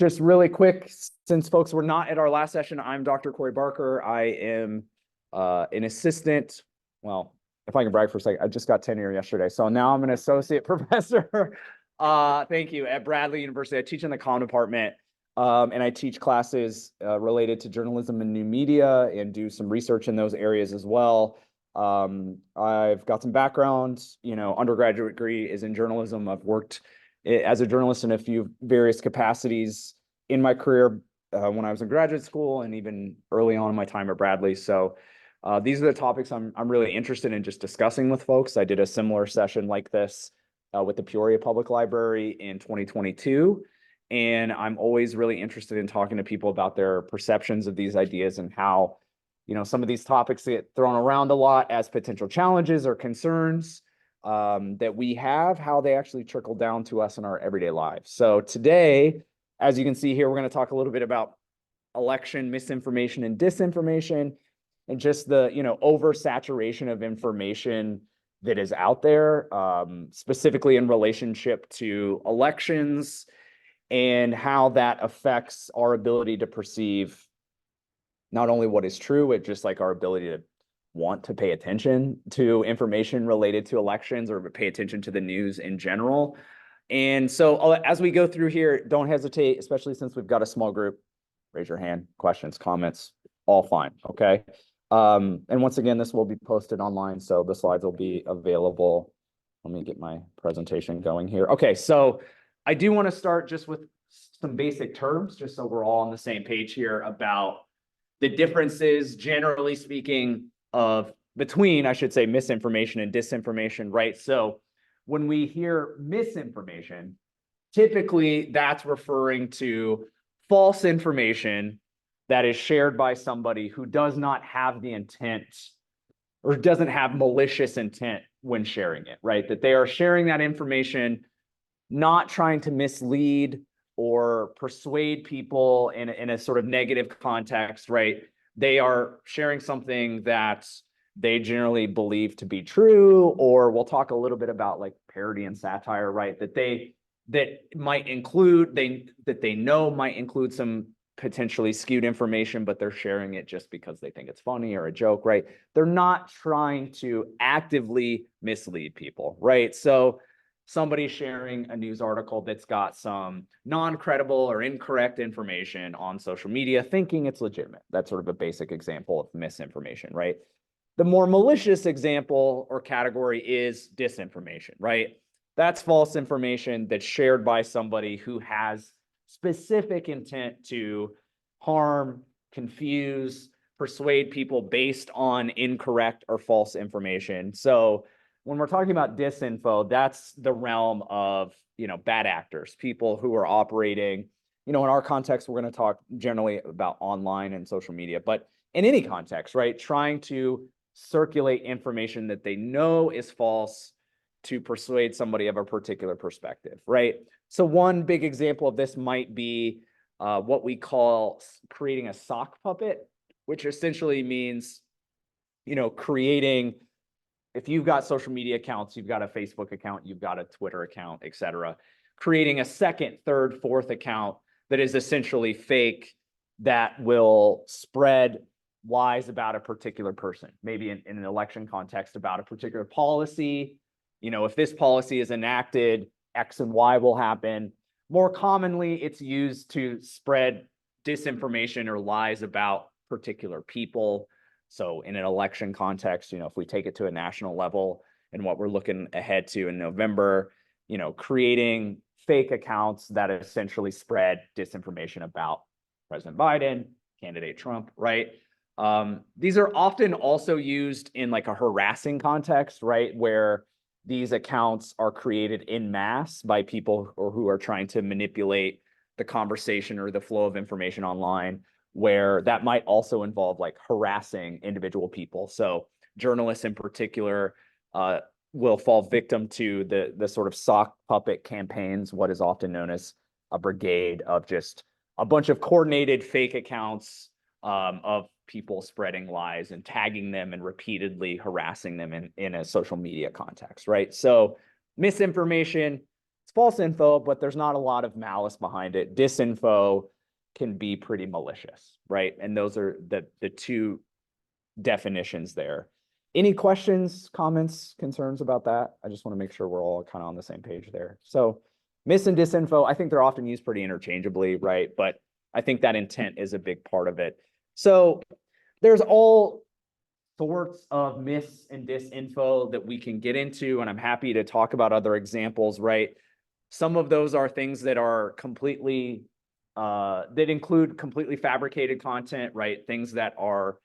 just really quick, since folks were not at our last session, I'm Dr. Corey Barker. I am an assistant. Well, if I can brag for a second, I just got tenure yesterday. So now I'm an associate professor. Thank you, at Bradley University. I teach in the comm department, and I teach classes related to journalism and new media and do some research in those areas as well. I've got some background, undergraduate degree is in journalism. I've worked as a journalist in a few various capacities in my career when I was in graduate school and even early on in my time at Bradley. So these are the topics I'm really interested in just discussing with folks. I did a similar session like this with the Peoria Public Library in 2022. And I'm always really interested in talking to people about their perceptions of these ideas and how, some of these topics get thrown around a lot as potential challenges or concerns that we have, how they actually trickle down to us in our everyday lives. So today, as you can see here, we're going to talk a little bit about election misinformation and disinformation and just the, oversaturation of information that is out there, specifically in relationship to elections and how that affects our ability to perceive not only what is true, but just like our ability to want to pay attention to information related to elections or pay attention to the news in general. And so as we go through here, don't hesitate, especially since we've got a small group, raise your hand, questions, comments, all fine, okay? And once again, this will be posted online, so the slides will be available. Let me get my presentation going here. Okay, so I do want to start just with some basic terms, just so we're all on the same page here about the differences, generally speaking, between, I should say, misinformation and disinformation, right? So when we hear misinformation, typically that's referring to false information that is shared by somebody who does not have the intent or doesn't have malicious intent when sharing it, right? That they are sharing that information, not trying to mislead or persuade people in a sort of negative context, right? They are sharing something that they generally believe to be true, or we'll talk a little bit about like parody and satire, right? That they might include some potentially skewed information, but they're sharing it just because they think it's funny or a joke, right? They're not trying to actively mislead people, right? So somebody sharing a news article that's got some non-credible or incorrect information on social media, thinking it's legitimate. That's sort of a basic example of misinformation, right? The more malicious example or category is disinformation, right? That's false information that's shared by somebody who has specific intent to harm, confuse, persuade people based on incorrect or false information. So when we're talking about disinfo, that's the realm of, bad actors, people who are operating, in our context, we're going to talk generally about online and social media, but in any context, right? Trying to circulate information that they know is false to persuade somebody of a particular perspective, right? So one big example of this might be what we call creating a sock puppet, which essentially means, creating, if you've got social media accounts, you've got a Facebook account, you've got a Twitter account, et cetera, creating a second, third, fourth account that is essentially fake that will spread lies about a particular person, maybe in an election context about a particular policy. If this policy is enacted, X and Y will happen. More commonly, it's used to spread disinformation or lies about particular people. So in an election context, if we take it to a national level and what we're looking ahead to in November, creating fake accounts that essentially spread disinformation about President Biden, candidate Trump, right? These are often also used in like a harassing context, right? Where these accounts are created en masse by people who are trying to manipulate the conversation or the flow of information online, where that might also involve like harassing individual people. So journalists in particular will fall victim to the sort of sock puppet campaigns, what is often known as a brigade of just a bunch of coordinated fake accounts of people spreading lies and tagging them and repeatedly harassing them in a social media context, right? So misinformation, it's false info, but there's not a lot of malice behind it. Disinfo can be pretty malicious, right? And those are the two definitions there. Any questions, comments, concerns about that? I just want to make sure we're all kind of on the same page there. So mis and disinfo, I think they're often used pretty interchangeably, right? But I think that intent is a big part of it. So there's all sorts of mis and disinfo that we can get into, and I'm happy to talk about other examples, right? Some of those are things that are completely, that include completely fabricated content, right? Things that are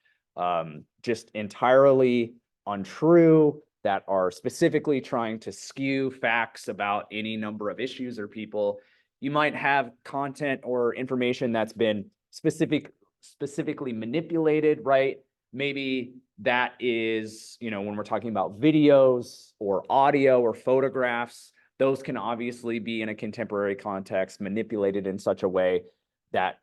just entirely untrue, that are specifically trying to skew facts about any number of issues or people. You might have content or information that's been specifically manipulated, right? Maybe that is, when we're talking about videos or audio or photographs, those can obviously be in a contemporary context manipulated in such a way that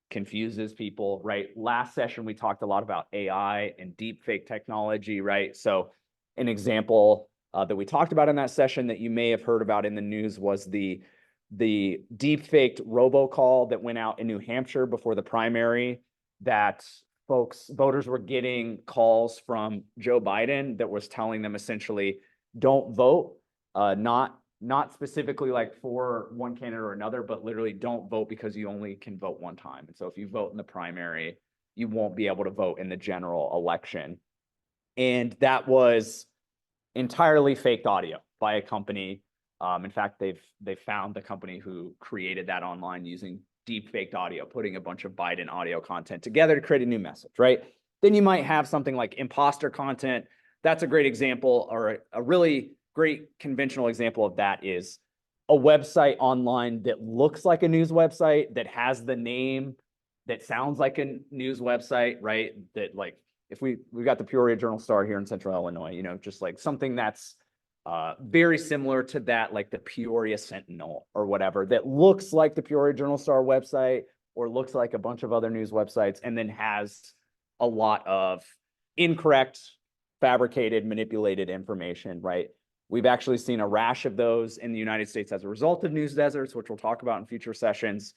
confuses people, right? Last session, we talked a lot about AI and deepfake technology, right? So an example that we talked about in that session that you may have heard about in the news was the deepfaked robocall that went out in New Hampshire before the primary, that voters were getting calls from Joe Biden that was telling them essentially, don't vote, not specifically like for one candidate or another, but literally don't vote because you only can vote one time. And so if you vote in the primary, you won't be able to vote in the general election. And that was entirely faked audio by a company. In fact, they've found the company who created that online using deep faked audio, putting a bunch of Biden audio content together to create a new message, right? Then you might have something like imposter content. That's a great example, or a really great conventional example of that is a website online that looks like a news website, that has the name that sounds like a news website, right? That, like, if we've got the Peoria Journal-Star here in Central Illinois, just like something that's very similar to that, like the Peoria Sentinel or whatever, that looks like the Peoria Journal-Star website or looks like a bunch of other news websites, and then has a lot of incorrect, fabricated, manipulated information, right? We've actually seen a rash of those in the United States as a result of news deserts, which we'll talk about in future sessions,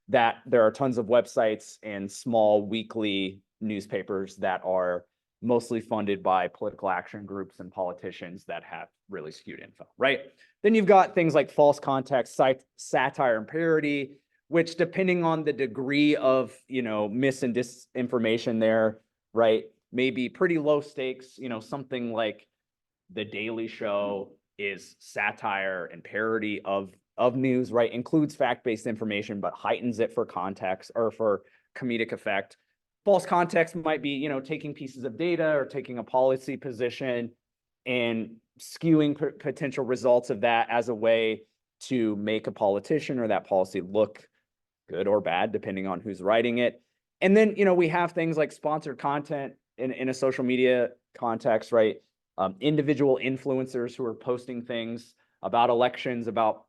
that there are tons of websites and small weekly newspapers that are mostly funded by political action groups and politicians that have really skewed info, right? Then you've got things like false context, satire, and parody, which, depending on the degree of, mis and disinformation there, right, may be pretty low stakes. Something like The Daily Show is satire and parody of news, right? Includes fact-based information, but heightens it for context or for comedic effect. False context might be, taking pieces of data or taking a policy position and skewing potential results of that as a way to make a politician or that policy look good or bad, depending on who's writing it. And then, we have things like sponsored content in a social media context, right? Individual influencers who are posting things about elections, about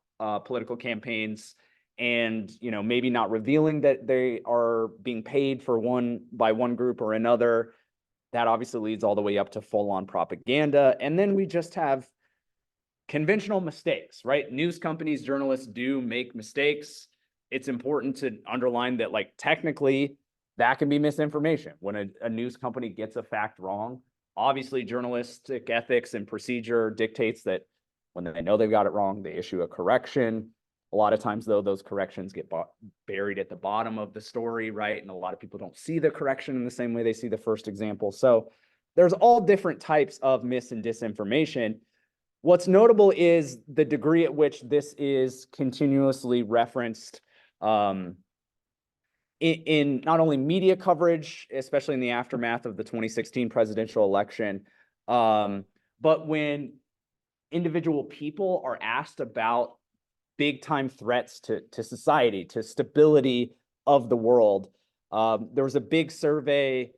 political campaigns, and maybe not revealing that they are being paid by one group or another. That obviously leads all the way up to full-on propaganda. And then we just have conventional mistakes, right? News companies, journalists do make mistakes. It's important to underline that, like, technically that can be misinformation. When a news company gets a fact wrong, obviously journalistic ethics and procedure dictates that when they know they've got it wrong, they issue a correction. A lot of times, though, those corrections get buried at the bottom of the story, right? And a lot of people don't see the correction in the same way they see the first example. So there's all different types of mis and disinformation. What's notable is the degree at which this is continuously referenced in not only media coverage, especially in the aftermath of the 2016 presidential election, but when individual people are asked about big time threats to society, to stability of the world. There was a big survey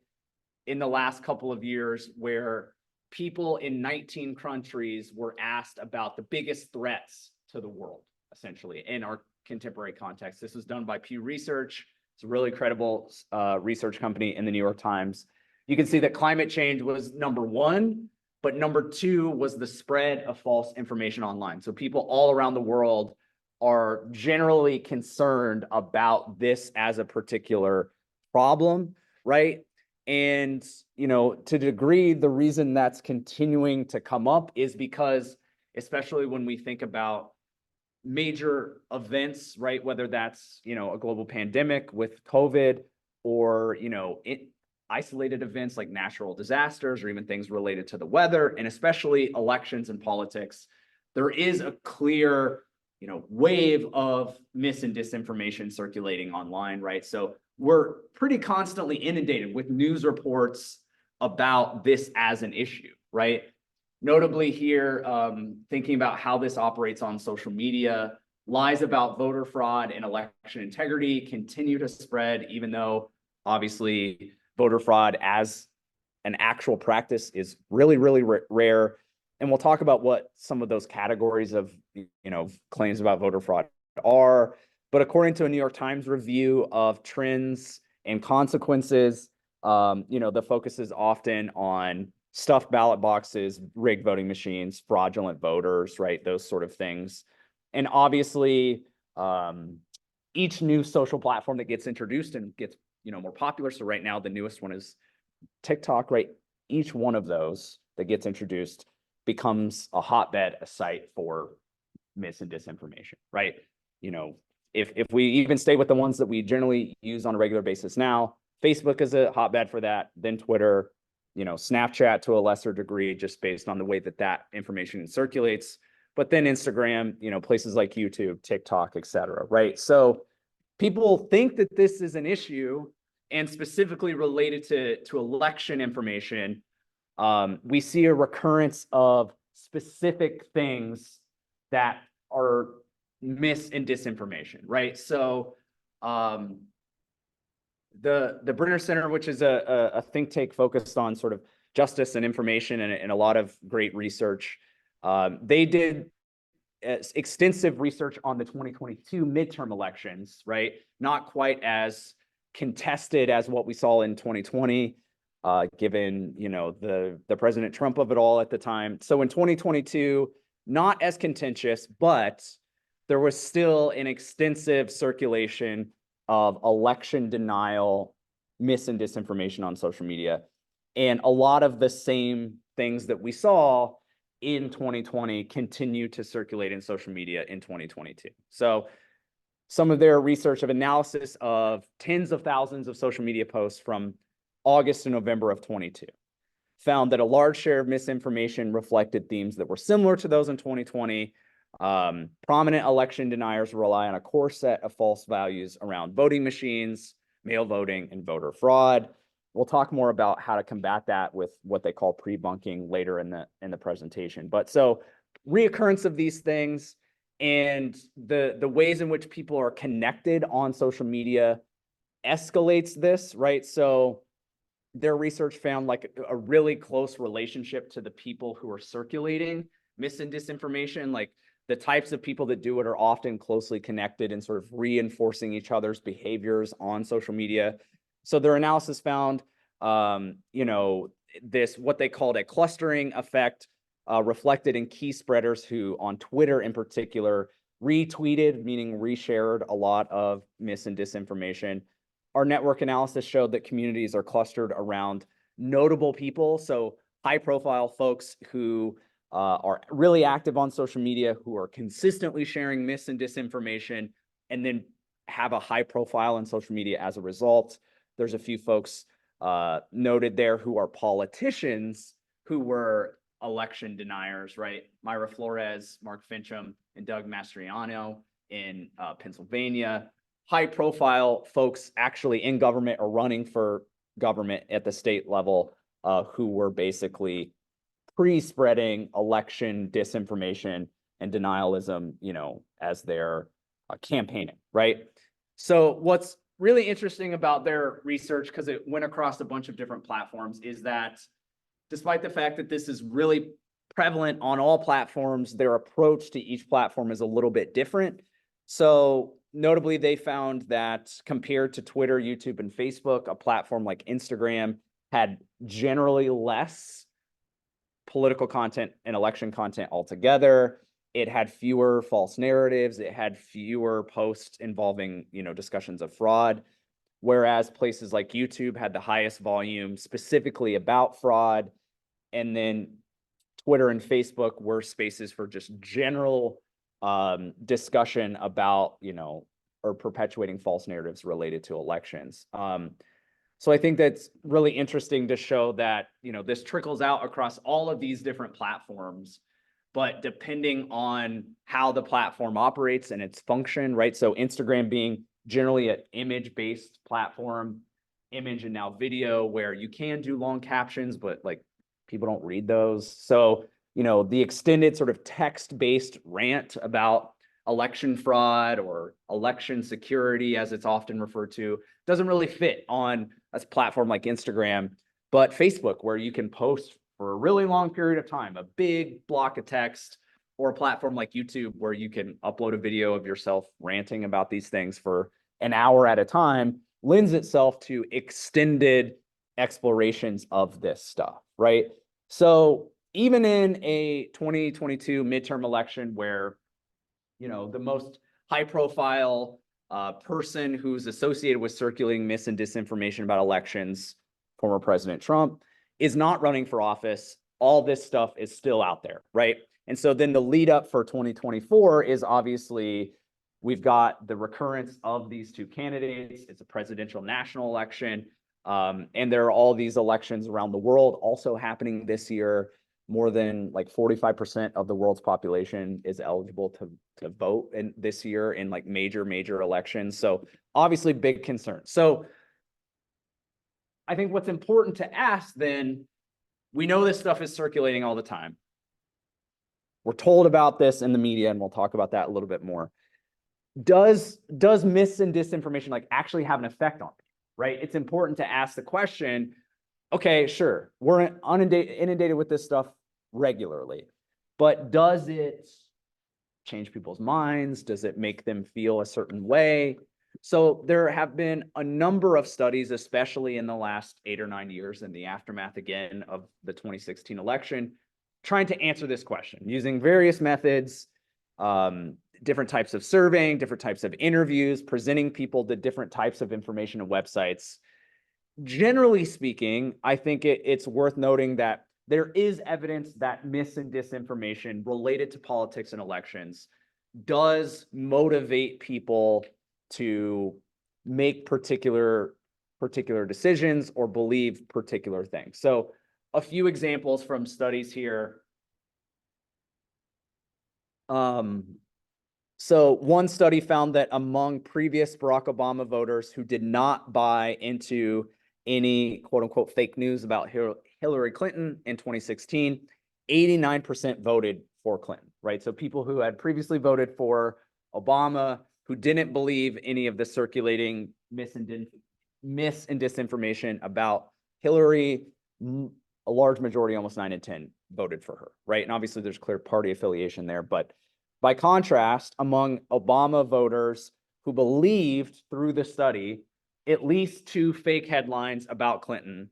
in the last couple of years where people in 19 countries were asked about the biggest threats to the world, essentially, in our contemporary context. This was done by Pew Research. It's a really credible research company in the New York Times. You can see that climate change was number one, But number two was the spread of false information online. So people all around the world are generally concerned about this as a particular problem, right? And, you know, to a degree, the reason that's continuing to come up is because, especially when we think about major events, right? Whether that's, you know, a global pandemic with COVID, or, you know, isolated events like natural disasters, or even things related to the weather, and especially elections and politics, there is a clear, you know, wave of mis and disinformation circulating online, right? So we're pretty constantly inundated with news reports about this as an issue, right? Notably here, thinking about how this operates on social media, lies about voter fraud and election integrity continue to spread, even though obviously voter fraud as an actual practice is really, really rare. And we'll talk about what some of those categories of, you know, claims about voter fraud are. But according to a New York Times review of trends and consequences, you know, the focus is often on stuffed ballot boxes, rigged voting machines, fraudulent voters, right? Those sort of things. And obviously, each new social platform that gets introduced and gets, you know, more popular. So right now, the newest one is TikTok, right? Each one of those that gets introduced becomes a hotbed, a site for mis and disinformation, right? You know, if we even stay with the ones that we generally use on a regular basis now, Facebook is a hotbed for that, then Twitter, you know, Snapchat to a lesser degree, just based on the way that that information circulates. But then Instagram, you know, places like YouTube, TikTok, et cetera, right? So people think that this is an issue, and specifically related to election information. We see a recurrence of specific things that are mis and disinformation, right? So the Brenner Center, which is a think tank focused on sort of justice and information and a lot of great research, they did extensive research on the 2022 midterm elections, right? Not quite as contested as what we saw in 2020, given, you know, the President Trump of it all at the time. So in 2022, not as contentious, but there was still an extensive circulation of election denial, mis and disinformation on social media. And a lot of the same things that we saw in 2020 continue to circulate in social media in 2022. So some of their research of analysis of tens of thousands of social media posts from August to November of 22 found that a large share of misinformation reflected themes that were similar to those in 2020. Prominent election deniers rely on a core set of false values around voting machines, mail voting, and voter fraud. We'll talk more about how to combat that with what they call pre-bunking later in the presentation. But so reoccurrence of these things and the ways in which people are connected on social media escalates this, right? So their research found like a really close relationship to the people who are circulating mis and disinformation. Like the types of people that do it are often closely connected and sort of reinforcing each other's behaviors on social media. So their analysis found, you know, this, what they called a clustering effect, reflected in key spreaders who on Twitter in particular retweeted, meaning reshared a lot of mis and disinformation. Our network analysis showed that communities are clustered around notable people. So high profile folks who are really active on social media, who are consistently sharing mis and disinformation, and then have a high profile on social media as a result. There's a few folks noted there who are politicians who were election deniers, right? Myra Flores, Mark Fincham, and Doug Mastriano in Pennsylvania. High profile folks actually in government or running for government at the state level who were basically pre-spreading election disinformation and denialism, you know, as they're campaigning, right? So what's really interesting about their research, because it went across a bunch of different platforms, is that despite the fact that this is really prevalent on all platforms, their approach to each platform is a little bit different. So notably, they found that compared to Twitter, YouTube, and Facebook, a platform like Instagram had generally less political content and election content altogether. It had fewer false narratives. It had fewer posts involving, discussions of fraud. Whereas places like YouTube had the highest volume specifically about fraud. And then Twitter and Facebook were spaces for just general discussion about, or perpetuating false narratives related to elections. So I think that's really interesting to show that, this trickles out across all of these different platforms, but depending on how the platform operates and its function, right? So Instagram being generally an image-based platform, image and now video, where you can do long captions, but like people don't read those. So, the extended sort of text-based rant about election fraud or election security, as it's often referred to, doesn't really fit on a platform like Instagram, but Facebook, where you can post for a really long period of time, a big block of text, or a platform like YouTube, where you can upload a video of yourself ranting about these things for an hour at a time, lends itself to extended explorations of this stuff, right? So even in a 2022 midterm election where, the most high profile person who's associated with circulating mis and disinformation about elections, former President Trump, is not running for office, all this stuff is still out there, right? And so then the lead up for 2024 is obviously we've got the recurrence of these two candidates. It's a presidential national election. And there are all these elections around the world also happening this year. More than like 45% of the world's population is eligible to vote in this year in like major elections. So obviously big concern. So I think what's important to ask then, we know this stuff is circulating all the time. We're told about this in the media, and we'll talk about that a little bit more. Does mis and disinformation like actually have an effect on it, right? It's important to ask the question, okay, sure, we're inundated with this stuff regularly, but does it change people's minds? Does it make them feel a certain way? So there have been a number of studies, especially in the last 8 or 9 years in the aftermath again of the 2016 election, trying to answer this question using various methods, different types of surveying, different types of interviews, presenting people to different types of information and websites. Generally speaking, I think it's worth noting that there is evidence that mis and disinformation related to politics and elections does motivate people to make particular decisions or believe particular things. So a few examples from studies here. So one study found that among previous Barack Obama voters who did not buy into any quote unquote fake news about Hillary Clinton in 2016, 89% voted for Clinton, right? So people who had previously voted for Obama, who didn't believe any of the circulating mis and disinformation about Hillary, a large majority, almost 9 in 10, voted for her, right? And obviously there's clear party affiliation there. But by contrast, among Obama voters who believed through the study at least 2 fake headlines about Clinton,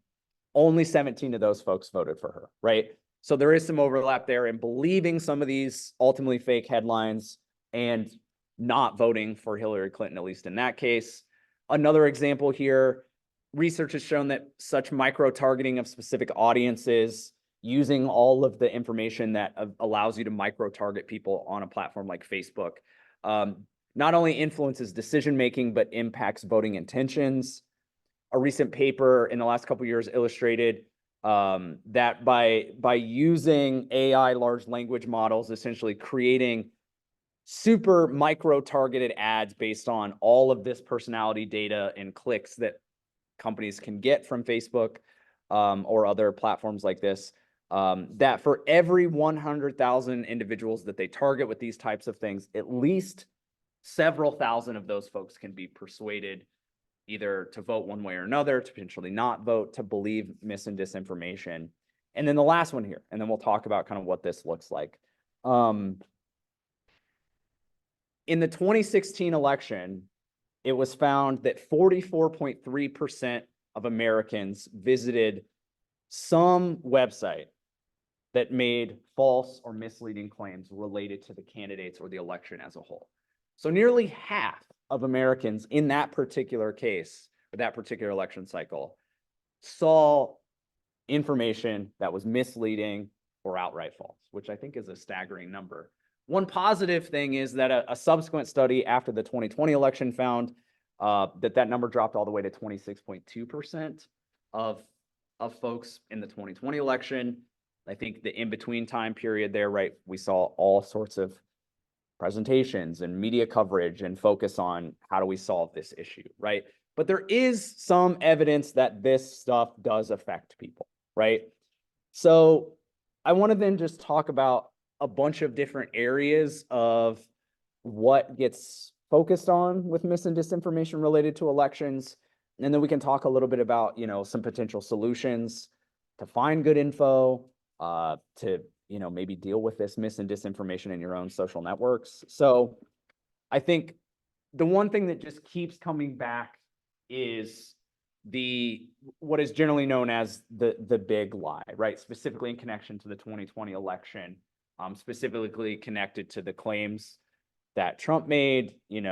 only 17 of those folks voted for her, right? So there is some overlap there in believing some of these ultimately fake headlines and not voting for Hillary Clinton, at least in that case. Another example here, research has shown that such micro-targeting of specific audiences, using all of the information that allows you to micro-target people on a platform like Facebook, not only influences decision-making, but impacts voting intentions. A recent paper in the last couple of years illustrated that by using AI large language models, essentially creating super micro-targeted ads based on all of this personality data and clicks that companies can get from Facebook or other platforms like this, that for every 100,000 individuals that they target with these types of things, at least several thousand of those folks can be persuaded either to vote one way or another, to potentially not vote, to believe mis and disinformation. And then the last one here, and then we'll talk about kind of what this looks like. In the 2016 election, it was found that 44.3% of Americans visited some website that made false or misleading claims related to the candidates or the election as a whole. So nearly half of Americans in that particular case, or that particular election cycle, saw information that was misleading or outright false, which I think is a staggering number. One positive thing is that a subsequent study after the 2020 election found that number dropped all the way to 26.2% of folks in the 2020 election. I think the in-between time period there, right, we saw all sorts of presentations and media coverage and focus on how do we solve this issue, right? But there is some evidence that this stuff does affect people, right? So I want to then just talk about a bunch of different areas of what gets focused on with mis and disinformation related to elections. And then we can talk a little bit about, some potential solutions to find good info, to, maybe deal with this mis and disinformation in your own social networks. So I think the one thing that just keeps coming back is what is generally known as the big lie, right? Specifically in connection to the 2020 election, specifically connected to the claims that Trump made, in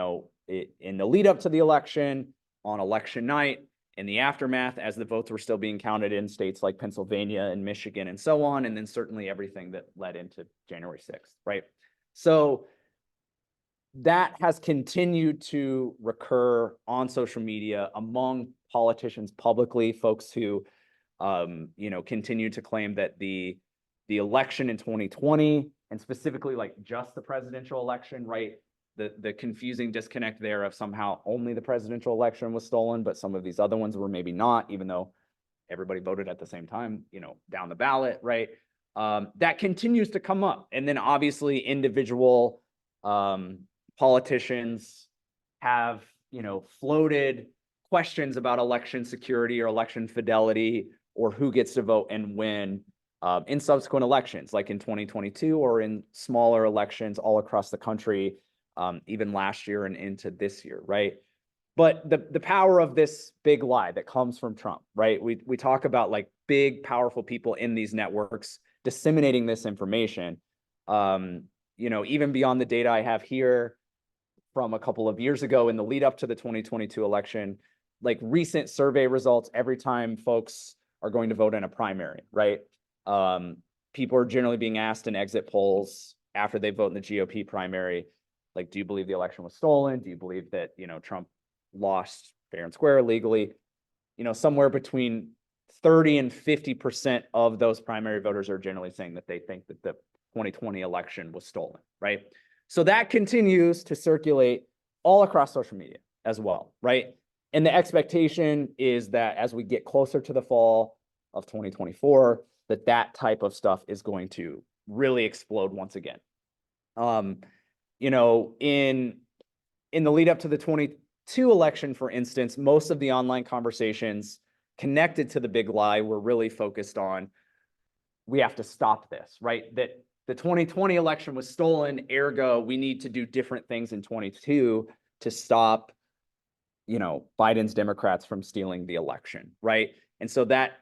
the lead up to the election, on election night, in the aftermath, as the votes were still being counted in states like Pennsylvania and Michigan and so on, and then certainly everything that led into January 6th, right? So that has continued to recur on social media among politicians publicly, folks who, continue to claim that the election in 2020, and specifically like just the presidential election, right? The confusing disconnect there of somehow only the presidential election was stolen, but some of these other ones were maybe not, even though everybody voted at the same time, down the ballot, right? That continues to come up. And then obviously individual politicians have, floated questions about election security or election fidelity or who gets to vote and when in subsequent elections, like in 2022 or in smaller elections all across the country, even last year and into this year, right? But the power of this big lie that comes from Trump, right? We talk about like big, powerful people in these networks disseminating this information. Even beyond the data I have here from a couple of years ago in the lead up to the 2022 election, like recent survey results, every time folks are going to vote in a primary, right? People are generally being asked in exit polls after they vote in the GOP primary, like, do you believe the election was stolen? Do you believe that, Trump lost fair and square legally? Somewhere between 30 and 50% of those primary voters are generally saying that they think that the 2020 election was stolen, right? So that continues to circulate all across social media as well, right? And the expectation is that as we get closer to the fall of 2024, that type of stuff is going to really explode once again. In the lead up to the 22 election, for instance, most of the online conversations connected to the big lie were really focused on, we have to stop this, right? That the 2020 election was stolen, ergo, we need to do different things in 22 to stop, Biden's Democrats from stealing the election, right? And so that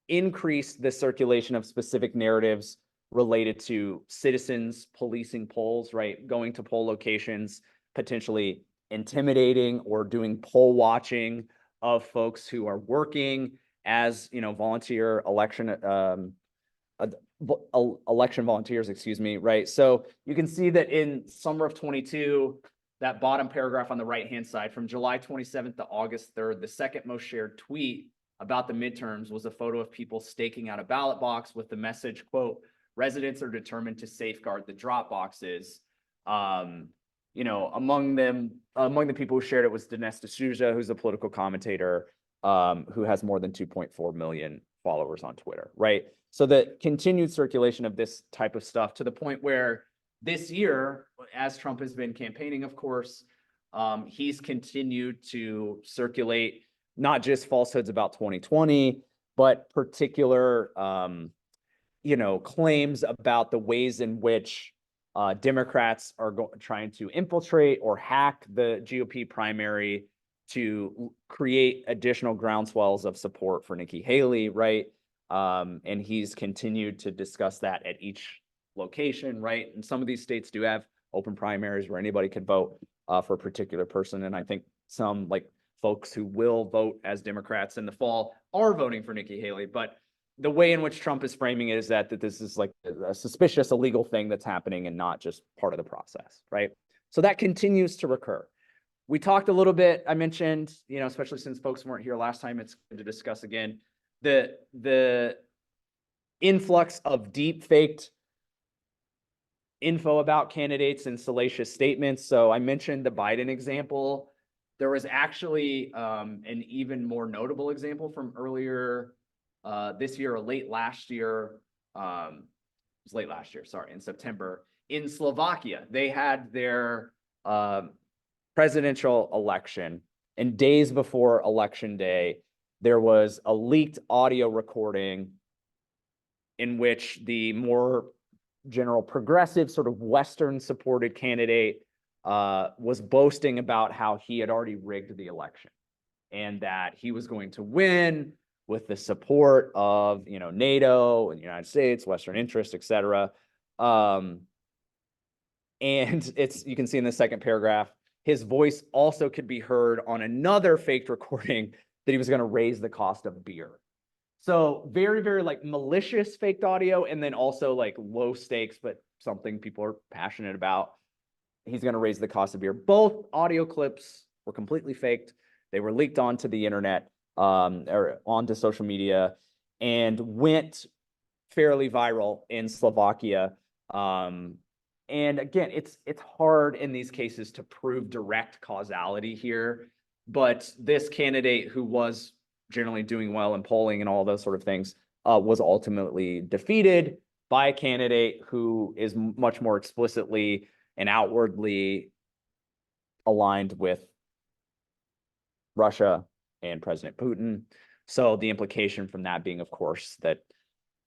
increased the circulation of specific narratives related to citizens policing polls, right? Going to poll locations, potentially intimidating or doing poll watching of folks who are working as, volunteer election volunteers, right? So you can see that in summer of 22, that bottom paragraph on the right-hand side, from July 27th to August 3rd, the second most shared tweet about the midterms was a photo of people staking out a ballot box with the message, quote, residents are determined to safeguard the drop boxes. Among the people who shared it was Dinesh D'Souza, who's a political commentator, who has more than 2.4 million followers on Twitter, right? So the continued circulation of this type of stuff to the point where this year, as Trump has been campaigning, of course, he's continued to circulate not just falsehoods about 2020, but particular, claims about the ways in which Democrats are trying to infiltrate or hack the GOP primary to create additional groundswells of support for Nikki Haley, right? And he's continued to discuss that at each location, right? And some of these states do have open primaries where anybody can vote for a particular person. And I think some like folks who will vote as Democrats in the fall are voting for Nikki Haley. But the way in which Trump is framing it is that this is like a suspicious, illegal thing that's happening and not just part of the process, right? So that continues to recur. We talked a little bit, I mentioned, especially since folks weren't here last time, it's good to discuss again, the influx of deep faked info about candidates and salacious statements. So I mentioned the Biden example. There was actually an even more notable example from earlier this year or late last year. It was late last year, sorry, in September. In Slovakia, they had their presidential election, and days before election day, there was a leaked audio recording in which the more general progressive, sort of Western supported candidate was boasting about how he had already rigged the election and that he was going to win with the support of NATO and the United States, Western interests, et cetera. And you can see in the second paragraph, his voice also could be heard on another faked recording that he was going to raise the cost of beer. So very, very like malicious faked audio, and then also like low stakes, but something people are passionate about. He's going to raise the cost of beer. Both audio clips were completely faked. They were leaked onto the internet or onto social media and went fairly viral in Slovakia. And again, it's hard in these cases to prove direct causality here, but this candidate who was generally doing well in polling and all those sort of things was ultimately defeated by a candidate who is much more explicitly and outwardly aligned with Russia and President Putin. So the implication from that being, of course, that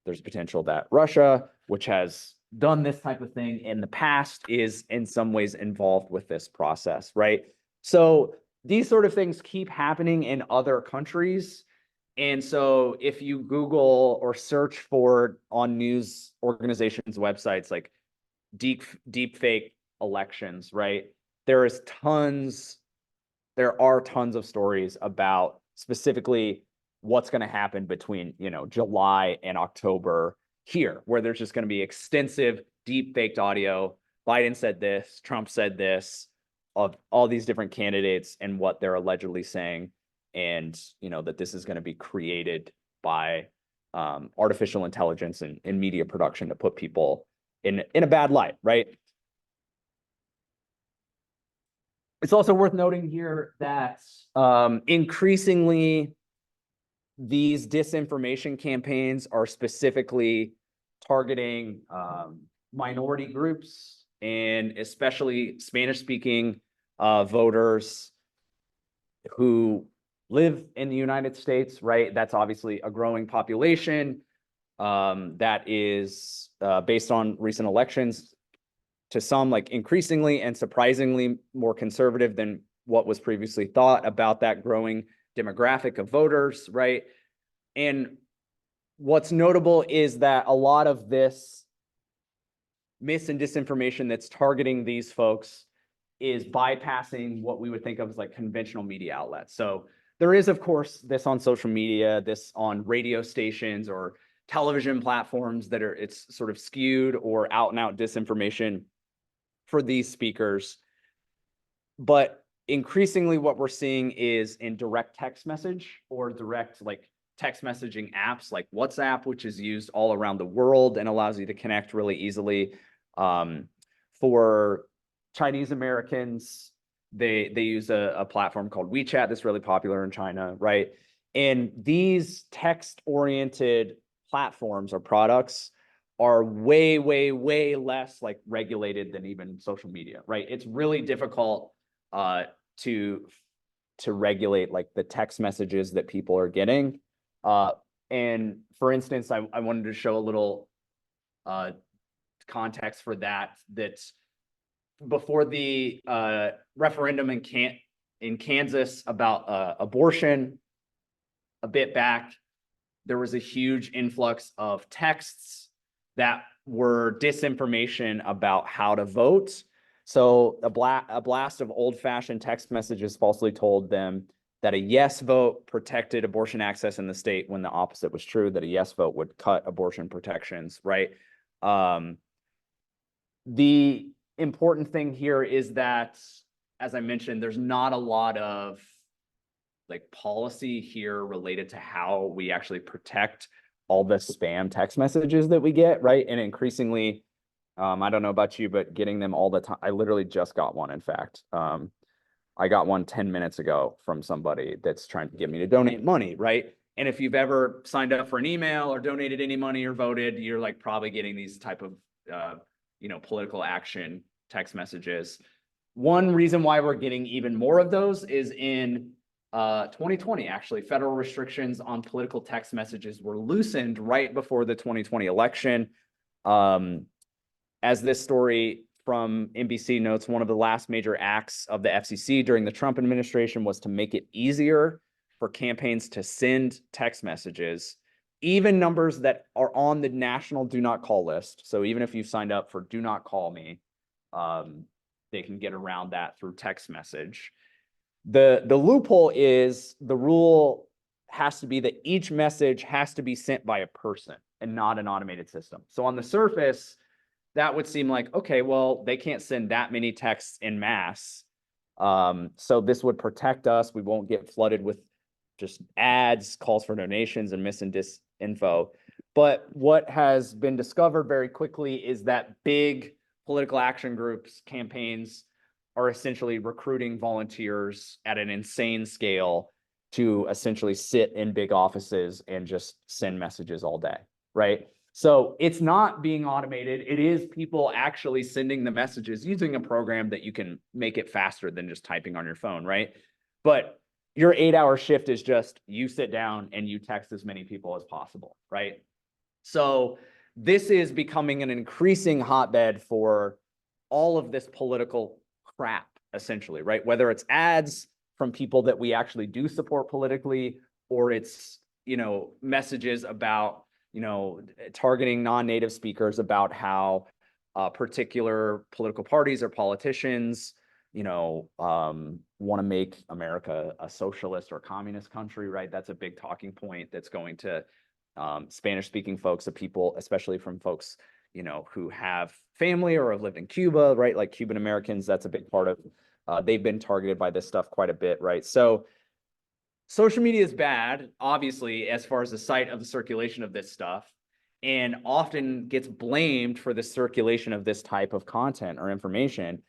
there's potential that Russia, which has done this type of thing in the past, is in some ways involved with this process, right? So these sort of things keep happening in other countries. And so if you Google or search for on news organizations' websites, like deep fake elections, right? There are tons of stories about specifically what's going to happen between, July and October here, where there's just going to be extensive deep faked audio. Biden said this, Trump said this, of all these different candidates and what they're allegedly saying. And, that this is going to be created by artificial intelligence and media production to put people in a bad light, right? It's also worth noting here that increasingly these disinformation campaigns are specifically targeting minority groups and especially Spanish-speaking voters who live in the United States, right? That's obviously a growing population that is based on recent elections, to some like increasingly and surprisingly more conservative than what was previously thought about that growing demographic of voters, right? And what's notable is that a lot of this mis and disinformation that's targeting these folks is bypassing what we would think of as like conventional media outlets. So there is, of course, this on social media, this on radio stations or television platforms that it's sort of skewed or out and out disinformation for these speakers. But increasingly what we're seeing is in direct text message or direct like text messaging apps like WhatsApp, which is used all around the world and allows you to connect really easily. For Chinese Americans, they use a platform called WeChat that's really popular in China, right? And these text-oriented platforms or products are way, way, way less like regulated than even social media, right? It's really difficult to regulate like the text messages that people are getting. And for instance, I wanted to show a little context for that before the referendum in Kansas about abortion a bit back, there was a huge influx of texts that were disinformation about how to vote. So a blast of old-fashioned text messages falsely told them that a yes vote protected abortion access in the state, when the opposite was true, that a yes vote would cut abortion protections, right? The important thing here is that, as I mentioned, there's not a lot of like policy here related to how we actually protect all the spam text messages that we get, right? And increasingly, I don't know about you, but getting them all the time. I literally just got one, in fact. I got one 10 minutes ago from somebody that's trying to get me to donate money, right? And if you've ever signed up for an email or donated any money or voted, you're like probably getting these type of, political action text messages. One reason why we're getting even more of those is in 2020, actually, federal restrictions on political text messages were loosened right before the 2020 election. As this story from NBC notes, one of the last major acts of the FCC during the Trump administration was to make it easier for campaigns to send text messages, even numbers that are on the national do not call list. So even if you've signed up for do not call me, they can get around that through text message. The loophole is the rule has to be that each message has to be sent by a person and not an automated system. So on the surface, that would seem like, okay, well, they can't send that many texts en masse. So this would protect us. We won't get flooded with just ads, calls for donations, and mis and disinfo. But what has been discovered very quickly is that big political action groups, campaigns, are essentially recruiting volunteers at an insane scale to essentially sit in big offices and just send messages all day, right? So it's not being automated. It is people actually sending the messages using a program that you can make it faster than just typing on your phone, right? But your 8-hour shift is just you sit down and you text as many people as possible, right? So this is becoming an increasing hotbed for all of this political crap, essentially, right? Whether it's ads from people that we actually do support politically, or it's, messages about, targeting non-native speakers about how particular political parties or politicians, want to make America a socialist or communist country, right? That's a big talking point that's going to Spanish-speaking folks, of people, especially from folks, who have family or have lived in Cuba, right? Like Cuban Americans, that's a big part of, they've been targeted by this stuff quite a bit, right? So social media is bad, obviously, as far as the site of the circulation of this stuff, and often gets blamed for the circulation of this type of content or information.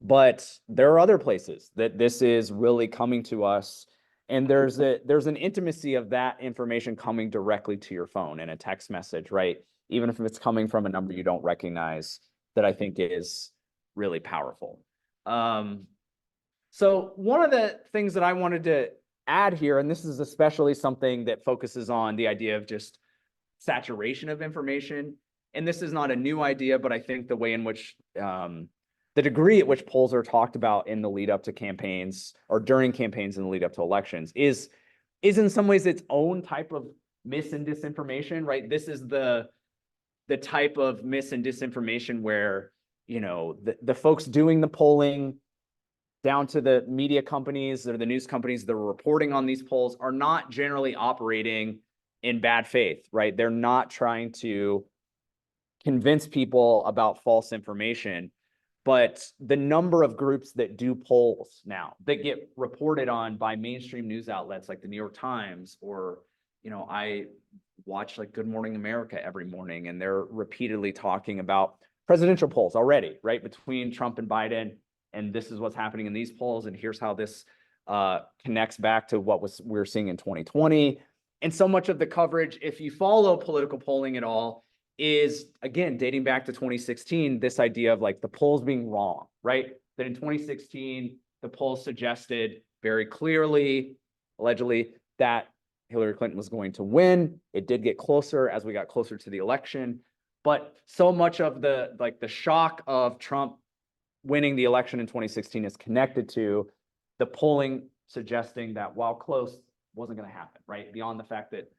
But there are other places that this is really coming to us, and there's an intimacy of that information coming directly to your phone in a text message, right? Even if it's coming from a number you don't recognize, that I think is really powerful. So one of the things that I wanted to add here, and this is especially something that focuses on the idea of just saturation of information, and this is not a new idea, but I think the way in which the degree at which polls are talked about in the lead up to campaigns or during campaigns in the lead up to elections is in some ways its own type of mis and disinformation, right? This is the type of mis and disinformation where, the folks doing the polling, down to the media companies or the news companies that are reporting on these polls, are not generally operating in bad faith, right? They're not trying to convince people about false information. But the number of groups that do polls now that get reported on by mainstream news outlets like the New York Times, or, I watch like Good Morning America every morning, and they're repeatedly talking about presidential polls already, right? Between Trump and Biden, and this is what's happening in these polls, and here's how this connects back to what we're seeing in 2020. And so much of the coverage, if you follow political polling at all, is, again, dating back to 2016, this idea of like the polls being wrong, right? That in 2016, the polls suggested very clearly, allegedly, that Hillary Clinton was going to win. It did get closer as we got closer to the election, but so much of the shock of Trump winning the election in 2016 is connected to the polling suggesting that, while close, wasn't going to happen, right? Beyond the fact that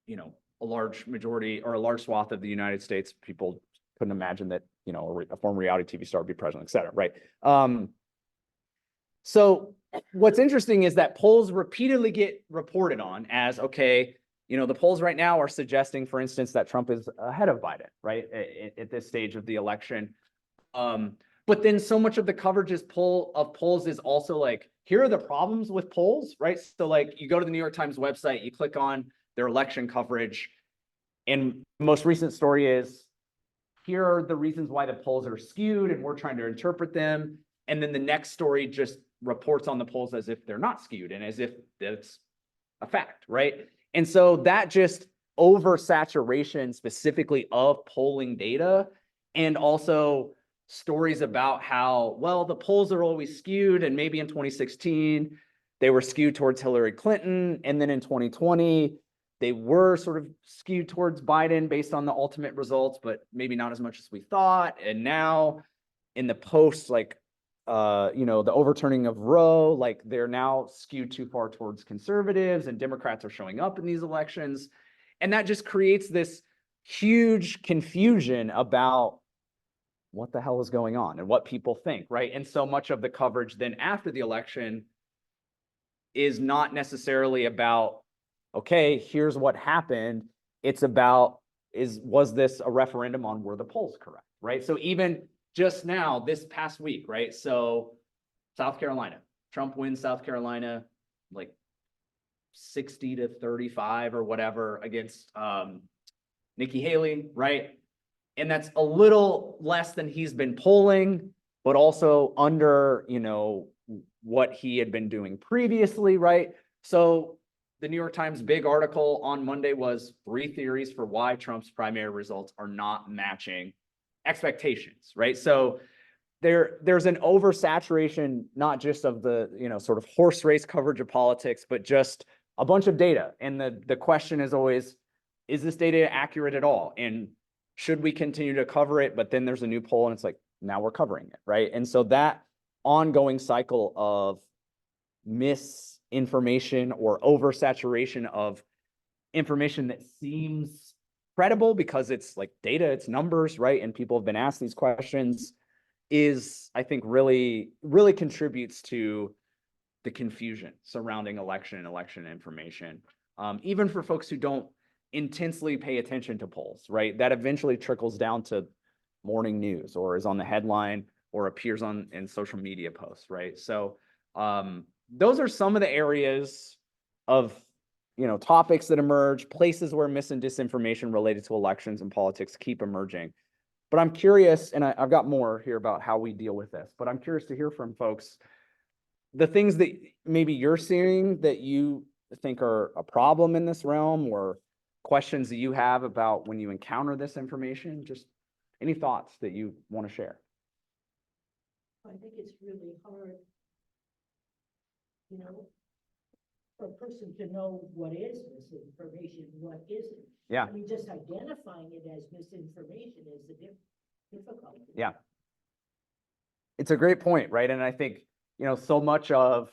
a large majority or a large swath of the United States, people couldn't imagine that, a former reality TV star would be president, et cetera, right? So what's interesting is that polls repeatedly get reported on as, okay, the polls right now are suggesting, for instance, that Trump is ahead of Biden, right, at this stage of the election. But then so much of the coverage of polls is also like, here are the problems with polls, right? So like you go to the New York Times website, you click on their election coverage, and the most recent story is, here are the reasons why the polls are skewed and we're trying to interpret them. And then the next story just reports on the polls as if they're not skewed and as if it's a fact, right? And so that just oversaturation specifically of polling data, and also stories about how, well, the polls are always skewed, and maybe in 2016 they were skewed towards Hillary Clinton, and then in 2020 they were sort of skewed towards Biden based on the ultimate results, but maybe not as much as we thought. And now in the post, like the overturning of Roe, like they're now skewed too far towards conservatives, and Democrats are showing up in these elections. And that just creates this huge confusion about what the hell is going on and what people think, right? And so much of the coverage then after the election is not necessarily about, okay, here's what happened. It's about, was this a referendum on were the polls correct, right? So even just now, this past week, right? So South Carolina, Trump wins South Carolina, like 60-35 or whatever against Nikki Haley, right? And that's a little less than he's been polling, but also under, what he had been doing previously, right? So the New York Times big article on Monday was 3 theories for why Trump's primary results are not matching expectations, right? So there's an oversaturation, not just of the, sort of horse race coverage of politics, but just a bunch of data. And the question is always, is this data accurate at all? And should we continue to cover it? But then there's a new poll and it's like, now we're covering it, right? And so that ongoing cycle of misinformation or oversaturation of information that seems credible because it's like data, it's numbers, right? And people have been asked these questions is, I think, really, really contributes to the confusion surrounding election and election information. Even for folks who don't intensely pay attention to polls, right? That eventually trickles down to morning news or is on the headline or appears in social media posts, right? So those are some of the areas of topics that emerge, places where mis and disinformation related to elections and politics keep emerging. But I'm curious, and I've got more here about how we deal with this, but I'm curious to hear from folks, the things that maybe you're seeing that you think are a problem in this realm, or questions that you have about when you encounter this information. Just any thoughts that you want to share? I think it's really hard, for a person to know what is misinformation, what isn't. Yeah. I mean, just identifying it as misinformation is the difficulty. Yeah. It's a great point, right? And I think, so much of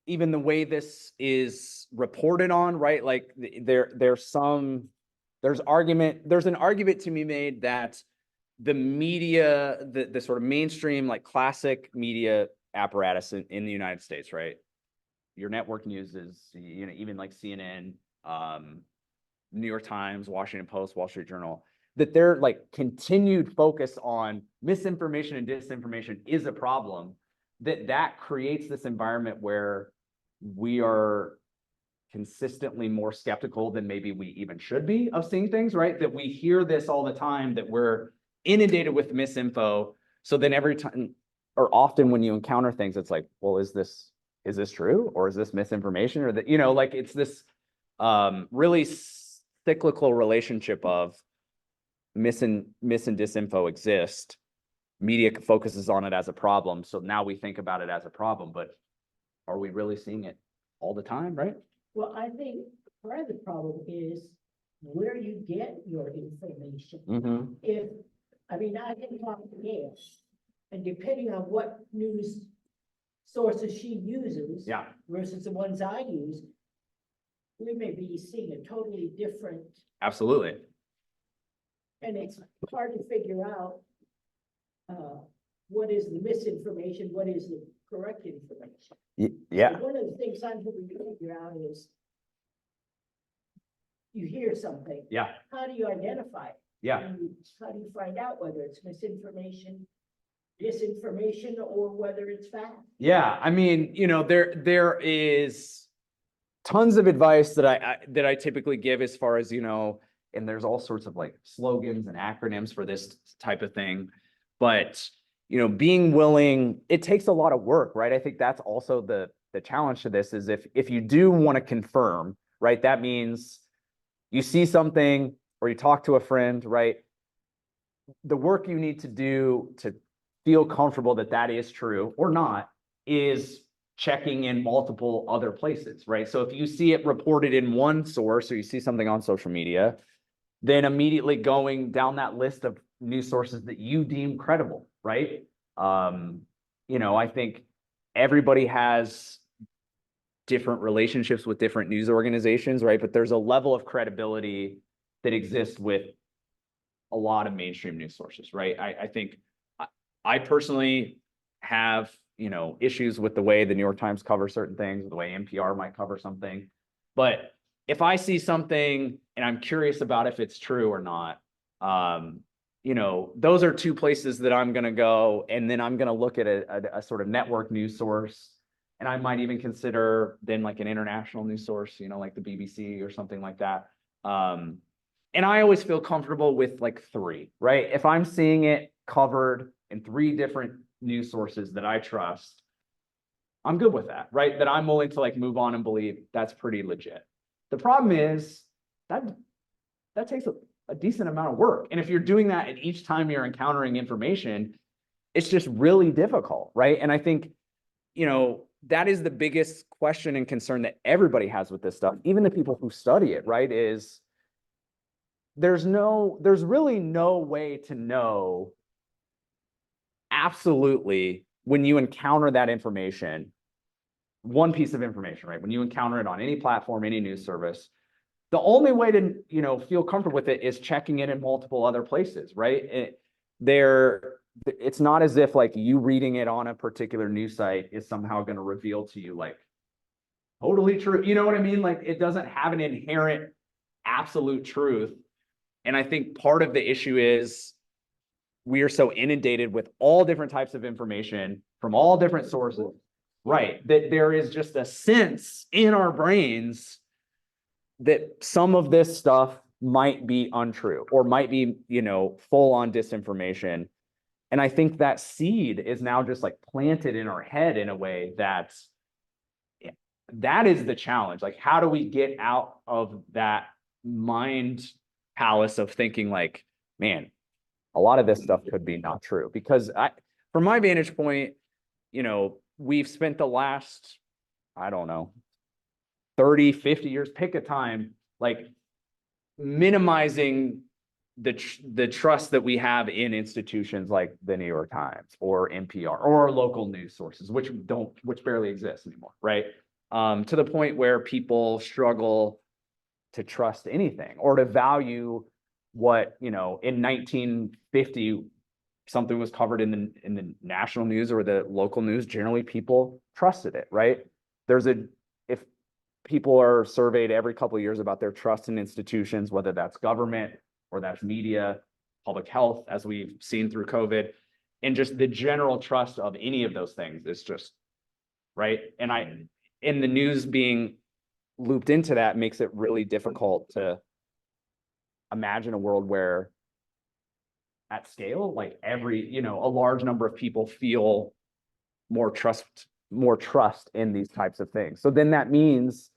even the way this is reported on, right? Like there's an argument to be made that the media, the sort of mainstream, like classic media apparatus in the United States, right? Your network news is, even like CNN, New York Times, Washington Post, Wall Street Journal, that their like continued focus on misinformation and disinformation is a problem, that creates this environment where we are consistently more skeptical than maybe we even should be of seeing things, right? That we hear this all the time, that we're inundated with misinfo. So then every time, or often when you encounter things, it's like, well, is this true? Or is this misinformation? Or that, like it's this really cyclical relationship of mis and disinfo exist. Media focuses on it as a problem. So now we think about it as a problem, but are we really seeing it all the time, right? Well, I think part of the problem is where you get your information. Mm-hmm. I can talk to Gail, and depending on what news sources she uses, Yeah. versus the ones I use, we may be seeing a totally different, Absolutely. and it's hard to figure out what is the misinformation, what is the correct information. Yeah. So one of the things I'm hoping to figure out is you hear something. Yeah. How do you identify it? Yeah. How do you find out whether it's misinformation, disinformation, or whether it's fact? Yeah. I mean, there is tons of advice that I typically give as far as, and there's all sorts of like slogans and acronyms for this type of thing. But, being willing, it takes a lot of work, right? I think that's also the challenge to this is if you do want to confirm, right? That means you see something or you talk to a friend, right? The work you need to do to feel comfortable that that is true or not is checking in multiple other places, right? So if you see it reported in one source or you see something on social media, then immediately going down that list of news sources that you deem credible, right? I think everybody has different relationships with different news organizations, right? But there's a level of credibility that exists with a lot of mainstream news sources, right? I think I personally have, issues with the way the New York Times covers certain things, the way NPR might cover something. But if I see something and I'm curious about if it's true or not, those are two places that I'm going to go. And then I'm going to look at a sort of network news source. And I might even consider then like an international news source, like the BBC or something like that. And I always feel comfortable with like 3, right? If I'm seeing it covered in 3 different news sources that I trust, I'm good with that, right? That I'm willing to like move on and believe that's pretty legit. The problem is that takes a decent amount of work. And if you're doing that at each time you're encountering information, it's just really difficult, right? And I think, that is the biggest question and concern that everybody has with this stuff, even the people who study it, right? Is there's really no way to know absolutely when you encounter that information, one piece of information, right? When you encounter it on any platform, any news service, the only way to, feel comfortable with it is checking it in multiple other places, right? It's not as if like you reading it on a particular news site is somehow going to reveal to you like totally true. You know what I mean? Like it doesn't have an inherent absolute truth. And I think part of the issue is we are so inundated with all different types of information from all different sources, right? That there is just a sense in our brains that some of this stuff might be untrue or might be, full on disinformation. And I think that seed is now just like planted in our head in a way that is the challenge. Like, how do we get out of that mind palace of thinking like, man, a lot of this stuff could be not true? Because from my vantage point, we've spent the last, I don't know, 30, 50 years, pick a time, like minimizing the trust that we have in institutions like the New York Times or NPR or local news sources, which barely exist anymore, right? To the point where people struggle to trust anything or to value what, in 1950, something was covered in the national news or the local news. Generally, people trusted it, right? If people are surveyed every couple of years about their trust in institutions, whether that's government or that's media, public health, as we've seen through COVID, and just the general trust of any of those things is just, right? And the news being looped into that makes it really difficult to imagine a world where at scale, like a large number of people feel more trust in these types of things. So then that means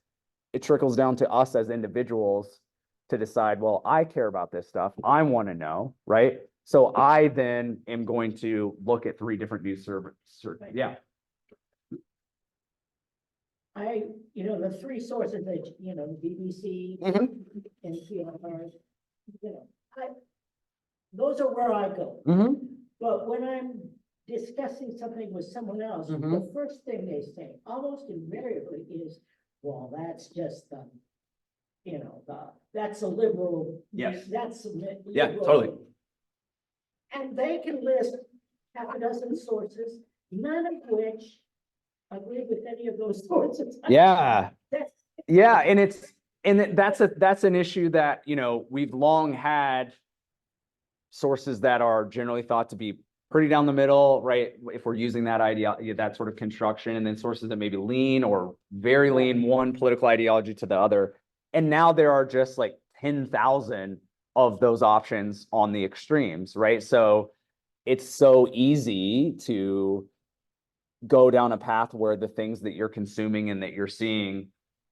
it trickles down to us as individuals to decide, well, I care about this stuff. I want to know, right? So I then am going to look at 3 different news services. Yeah. The 3 sources that, BBC, Mhm. NPR, those are where I go. Mm-hmm. But when I'm discussing something with someone else, the first thing they say, almost invariably, is, well, that's just the you know, that's a liberal. Yes. That's a Yeah, liberal. totally. And they can list half a dozen sources, none of which agree with any of those sources. Yeah. That's, Yeah, and that's an issue that, you know, we've long had sources that are generally thought to be pretty down the middle, right? If we're using that ideology, that sort of construction, and then sources that maybe lean or very lean one political ideology to the other. And now there are just like 10,000 of those options on the extremes, right? So it's so easy to go down a path where the things that you're consuming and that you're seeing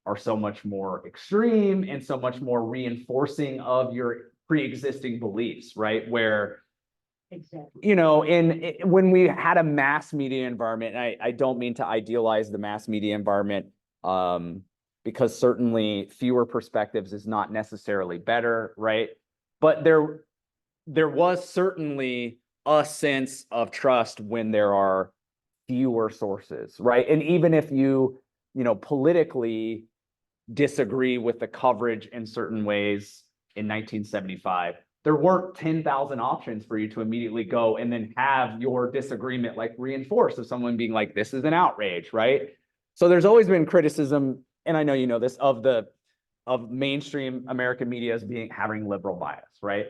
are so much more extreme and so much more reinforcing of your pre-existing beliefs, right? Where, exactly. you know, when we had a mass media environment, I don't mean to idealize the mass media environment, because certainly fewer perspectives is not necessarily better, right? But there was certainly a sense of trust when there are fewer sources, right? And even if you know, politically disagree with the coverage in certain ways in 1975, there weren't 10,000 options for you to immediately go and then have your disagreement like reinforced of someone being like, this is an outrage, right? So there's always been criticism, and I know you know this, of mainstream American media as having liberal bias, right?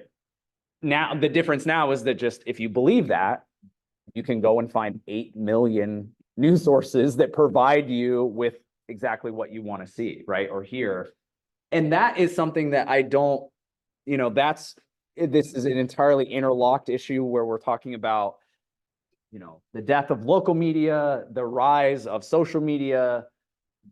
Now, the difference now is that just if you believe that, you can go and find 8 million news sources that provide you with exactly what you want to see, right? Or hear. And that is something that I don't, you know, this is an entirely interlocked issue where we're talking about, you know, the death of local media, the rise of social media,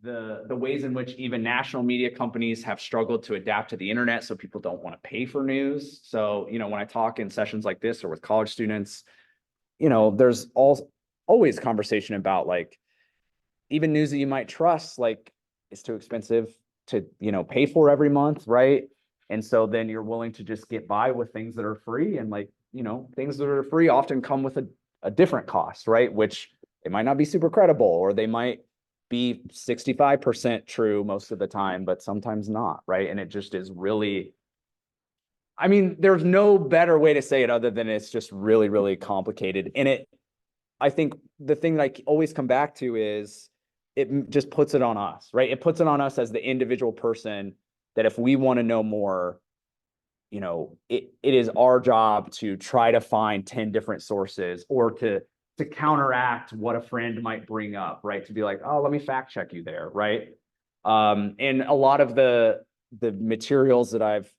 the ways in which even national media companies have struggled to adapt to the internet, so people don't want to pay for news. So, you know, when I talk in sessions like this or with college students, you know, there's always conversation about like even news that you might trust, like it's too expensive to, you know, pay for every month, right? And so then you're willing to just get by with things that are free, and like, you know, things that are free often come with a different cost, right? Which they might not be super credible, or they might be 65% true most of the time, but sometimes not, right? And it just is really, I mean, there's no better way to say it other than it's just really, really complicated. And I think the thing that I always come back to is it just puts it on us, right? It puts it on us as the individual person that if we want to know more, you know, it is our job to try to find 10 different sources, or to counteract what a friend might bring up, right? To be like, oh, let me fact check you there, right? And a lot of the materials that I've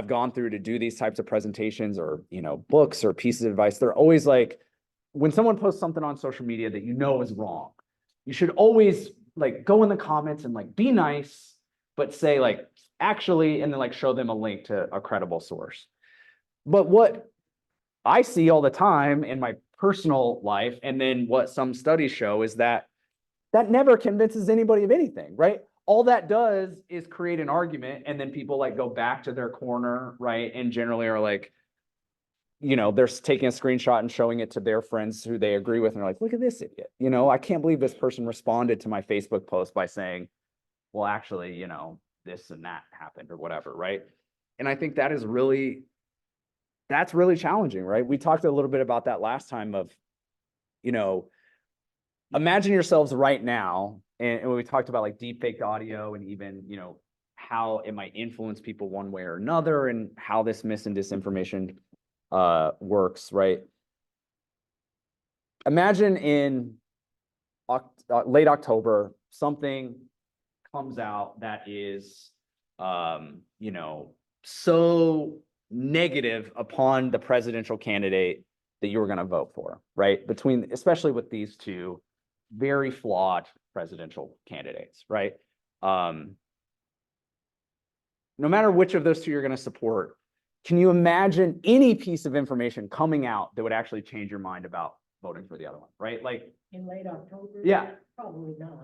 gone through to do these types of presentations, or, you know, books or pieces of advice, they're always like, when someone posts something on social media that you know is wrong, you should always like go in the comments and like be nice, but say like, actually, and then like show them a link to a credible source. But what I see all the time in my personal life, and then what some studies show, is that never convinces anybody of anything, right? All that does is create an argument, and then people like go back to their corner, right? And generally are like, you know, they're taking a screenshot and showing it to their friends who they agree with, and they're like, look at this idiot. You know, I can't believe this person responded to my Facebook post by saying, well, actually, you know, this and that happened or whatever, right? And I think that's really challenging, right? We talked a little bit about that last time of, you know, imagine yourselves right now, and when we talked about like deep fake audio, and even, you know, how it might influence people one way or another, and how this mis and disinformation works, right? Imagine in late October, something comes out that is, you know, so negative upon the presidential candidate that you were going to vote for, right? Especially with these two very flawed presidential candidates, right? No matter which of those two you're going to support, can you imagine any piece of information coming out that would actually change your mind about voting for the other one, right? Like in late October? Yeah. Probably not.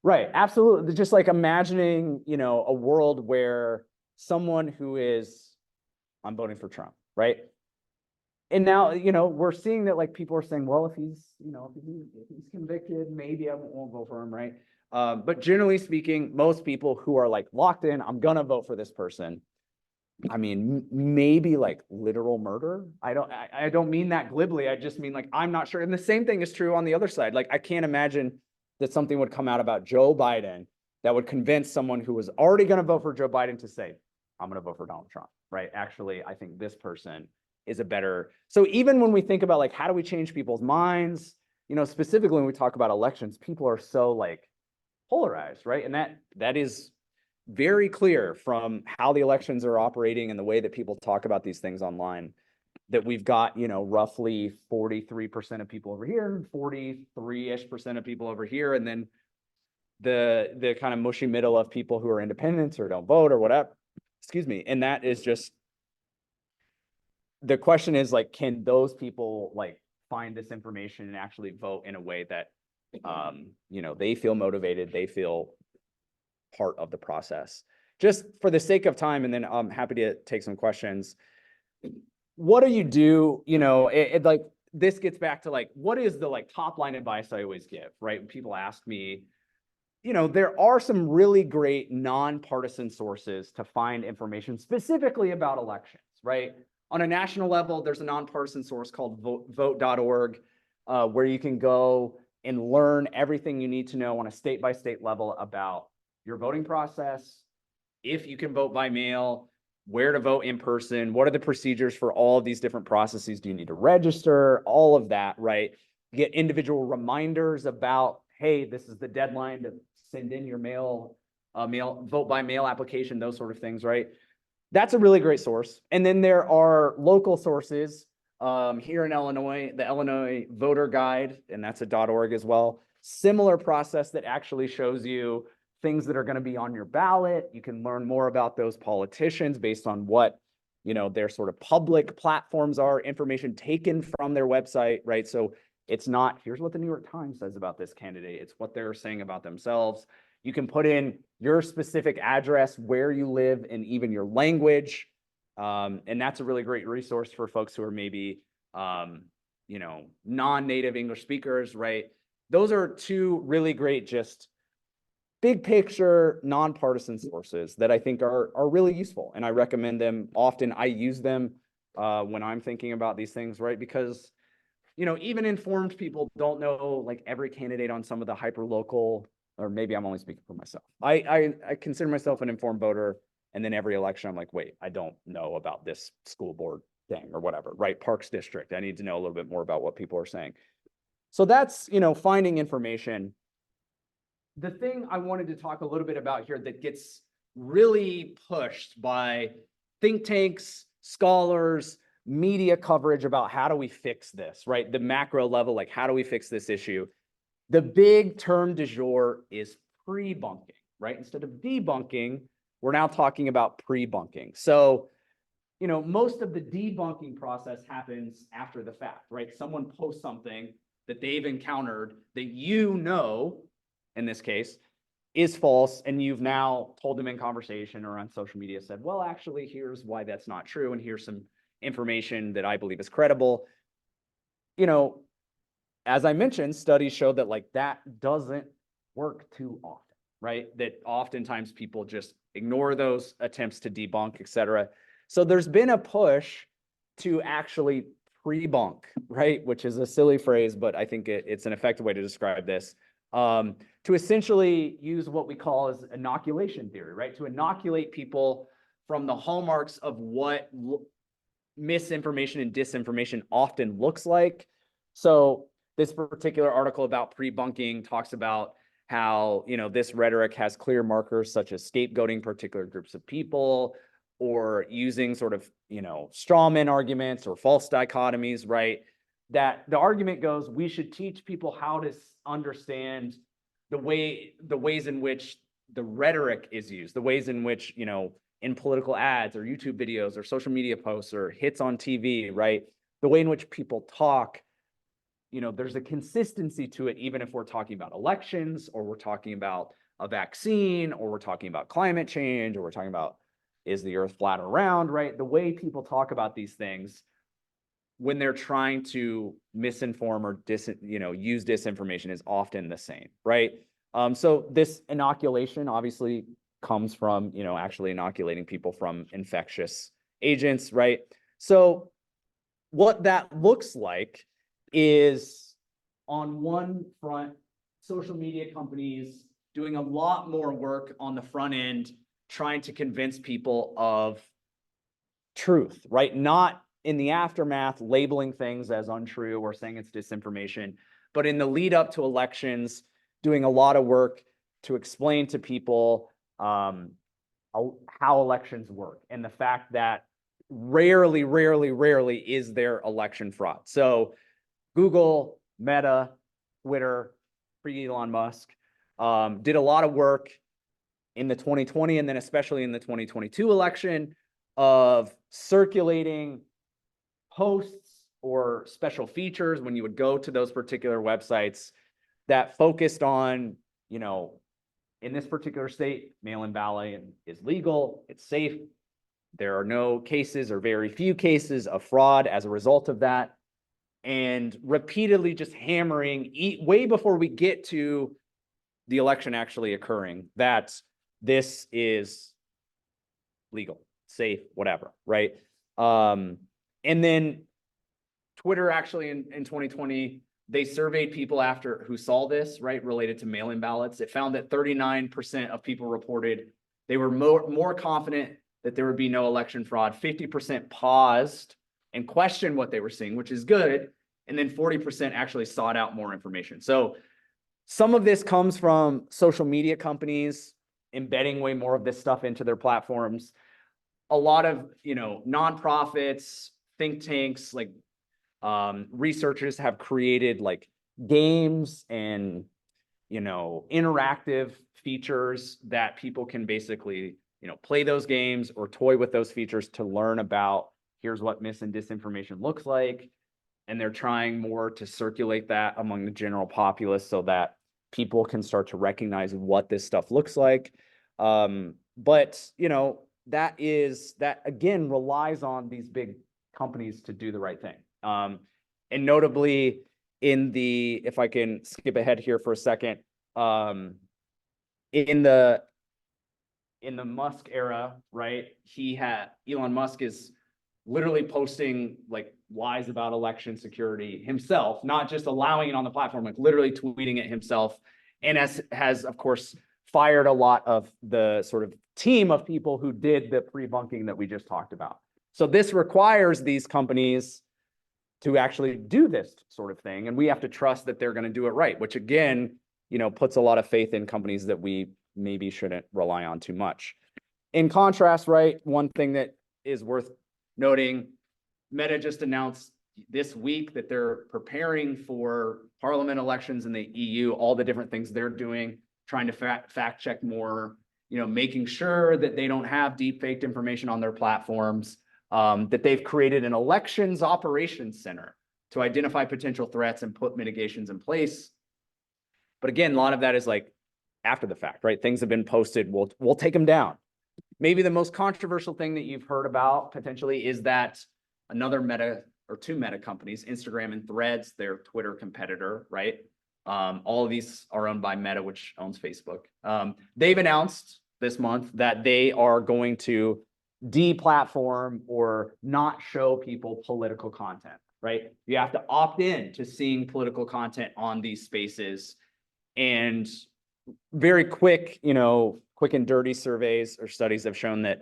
Right. Absolutely. Just like imagining, you know, a world where someone who is, I'm voting for Trump, right? And now, you know, we're seeing that like people are saying, well, if he's, you know, if he's convicted, maybe I won't vote for him, right? But generally speaking, most people who are like locked in, I'm gonna vote for this person. I mean, maybe like literal murder. I don't mean that glibly. I just mean like, I'm not sure. And the same thing is true on the other side. Like, I can't imagine that something would come out about Joe Biden that would convince someone who was already going to vote for Joe Biden to say, I'm going to vote for Donald Trump, right? Actually, I think this person is a better. So even when we think about like, how do we change people's minds, you know, specifically when we talk about elections, people are so like polarized, right? And that is very clear from how the elections are operating and the way that people talk about these things online, that we've got, you know, roughly 43% of people over here, 43-ish% of people over here, and then the kind of mushy middle of people who are independents or don't vote or whatever. Excuse me. And that is just, the question is like, can those people like find this information and actually vote in a way that, you know, they feel motivated, they feel part of the process. Just for the sake of time, and then I'm happy to take some questions. What do you do? You know, like this gets back to like, what is the like top line advice I always give, right? When people ask me, you know, there are some really great nonpartisan sources to find information specifically about elections, right? On a national level, there's a nonpartisan source called vote.org, where you can go and learn everything you need to know on a state-by-state level about your voting process, if you can vote by mail, where to vote in person, what are the procedures for all of these different processes, do you need to register, all of that, right? You get individual reminders about, hey, this is the deadline to send in your vote by mail application, those sort of things, right? That's a really great source. And then there are local sources here in Illinois, the Illinois Voter Guide, and that's a .org as well. Similar process that actually shows you things that are going to be on your ballot. You can learn more about those politicians based on what, you know, their sort of public platforms are, information taken from their website, right? So it's not, here's what the New York Times says about this candidate. It's what they're saying about themselves. You can put in your specific address, where you live, and even your language. And that's a really great resource for folks who are maybe, you know, non-native English speakers, right? Those are two really great, just big picture, nonpartisan sources that I think are really useful. And I recommend them often. I use them when I'm thinking about these things, right? Because, you know, even informed people don't know like every candidate on some of the hyper local, or maybe I'm only speaking for myself. I consider myself an informed voter. And then every election, I'm like, wait, I don't know about this school board thing or whatever, right? Parks District. I need to know a little bit more about what people are saying. So that's, you know, finding information. The thing I wanted to talk a little bit about here that gets really pushed by think tanks, scholars, media coverage about how do we fix this, right? The macro level, like how do we fix this issue? The big term du jour is pre-bunking, right? Instead of debunking, we're now talking about pre-bunking. So, you know, most of the debunking process happens after the fact, right? Someone posts something that they've encountered that you know, in this case, is false, and you've now told them in conversation or on social media, said, well, actually, here's why that's not true, and here's some information that I believe is credible. You know, as I mentioned, studies show that like that doesn't work too often, right? That oftentimes people just ignore those attempts to debunk, et cetera. So there's been a push to actually pre-bunk, right? Which is a silly phrase, but I think it's an effective way to describe this. To essentially use what we call as inoculation theory, right? To inoculate people from the hallmarks of what misinformation and disinformation often looks like. So this particular article about pre-bunking talks about how, you know, this rhetoric has clear markers such as scapegoating particular groups of people, or using sort of, you know, straw man arguments or false dichotomies, right? That the argument goes, we should teach people how to understand the ways in which the rhetoric is used, the ways in which, you know, in political ads or YouTube videos or social media posts or hits on TV, right? The way in which people talk, you know, there's a consistency to it, even if we're talking about elections, or we're talking about a vaccine, or we're talking about climate change, or we're talking about, is the earth flat or round, right? The way people talk about these things when they're trying to misinform or use disinformation is often the same, right? So this inoculation obviously comes from, you know, actually inoculating people from infectious agents, right? So what that looks like is, on one front, social media companies doing a lot more work on the front end, trying to convince people of truth, right? Not in the aftermath, labeling things as untrue or saying it's disinformation, but in the lead up to elections, doing a lot of work to explain to people how elections work, and the fact that rarely is there election fraud. So Google, Meta, Twitter, pre-Elon Musk, did a lot of work in the 2020 and then especially in the 2022 election of circulating posts or special features when you would go to those particular websites that focused on, you know, in this particular state, mail-in balloting is legal, it's safe, there are no cases or very few cases of fraud as a result of that, and repeatedly just hammering way before we get to the election actually occurring that this is legal, safe, whatever, right? And then Twitter actually in 2020, they surveyed people after who saw this, right, related to mail-in ballots. It found that 39% of people reported they were more confident that there would be no election fraud. 50% paused and questioned what they were seeing, which is good. And then 40% actually sought out more information. So some of this comes from social media companies embedding way more of this stuff into their platforms. A lot of, you know, nonprofits, think tanks, like researchers have created like games and, you know, interactive features that people can basically, you know, play those games or toy with those features to learn about, here's what mis and disinformation looks like. And they're trying more to circulate that among the general populace so that people can start to recognize what this stuff looks like. But, you know, that again relies on these big companies to do the right thing. And notably in the, if I can skip ahead here for a second, in the Musk era, right? Elon Musk is literally posting like lies about election security himself, not just allowing it on the platform, like literally tweeting it himself. And has of course fired a lot of the sort of team of people who did the pre-bunking that we just talked about. So this requires these companies to actually do this sort of thing. And we have to trust that they're going to do it right, which again, you know, puts a lot of faith in companies that we maybe shouldn't rely on too much. In contrast, right, one thing that is worth noting, Meta just announced this week that they're preparing for parliament elections in the EU, all the different things they're doing, trying to fact check more, you know, making sure that they don't have deepfaked information on their platforms, that they've created an elections operations center to identify potential threats and put mitigations in place. But again, a lot of that is like after the fact, right? Things have been posted, we'll take them down. Maybe the most controversial thing that you've heard about potentially is that another Meta or two Meta companies, Instagram and Threads, their Twitter competitor, right? All of these are owned by Meta, which owns Facebook. They've announced this month that they are going to deplatform or not show people political content, right? You have to opt in to seeing political content on these spaces. And very quick, you know, quick and dirty surveys or studies have shown that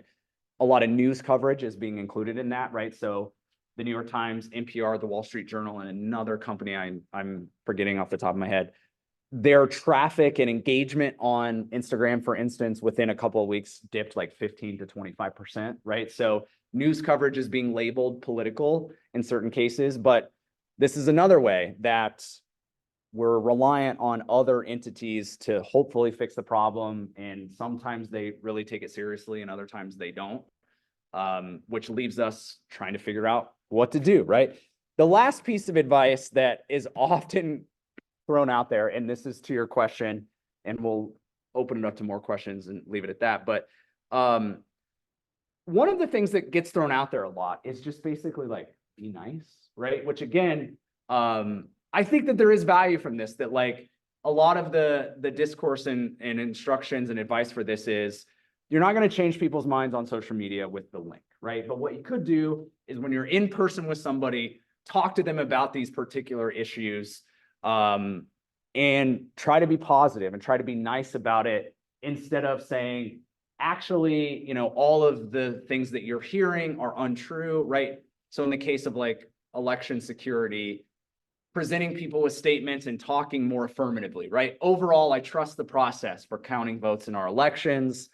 a lot of news coverage is being included in that, right? So the New York Times, NPR, the Wall Street Journal, and another company I'm forgetting off the top of my head, their traffic and engagement on Instagram, for instance, within a couple of weeks dipped like 15 to 25%, right? So news coverage is being labeled political in certain cases, but this is another way that we're reliant on other entities to hopefully fix the problem. And sometimes they really take it seriously and other times they don't, which leaves us trying to figure out what to do, right? The last piece of advice that is often thrown out there, and this is to your question, and we'll open it up to more questions and leave it at that. But one of the things that gets thrown out there a lot is just basically like, be nice, right? Which again, I think that there is value from this, that like a lot of the discourse and instructions and advice for this is you're not going to change people's minds on social media with the link, right? But what you could do is when you're in person with somebody, talk to them about these particular issues, and try to be positive and try to be nice about it instead of saying, actually, all of the things that you're hearing are untrue, right? So in the case of like election security, presenting people with statements and talking more affirmatively, right? Overall, I trust the process for counting votes in our elections.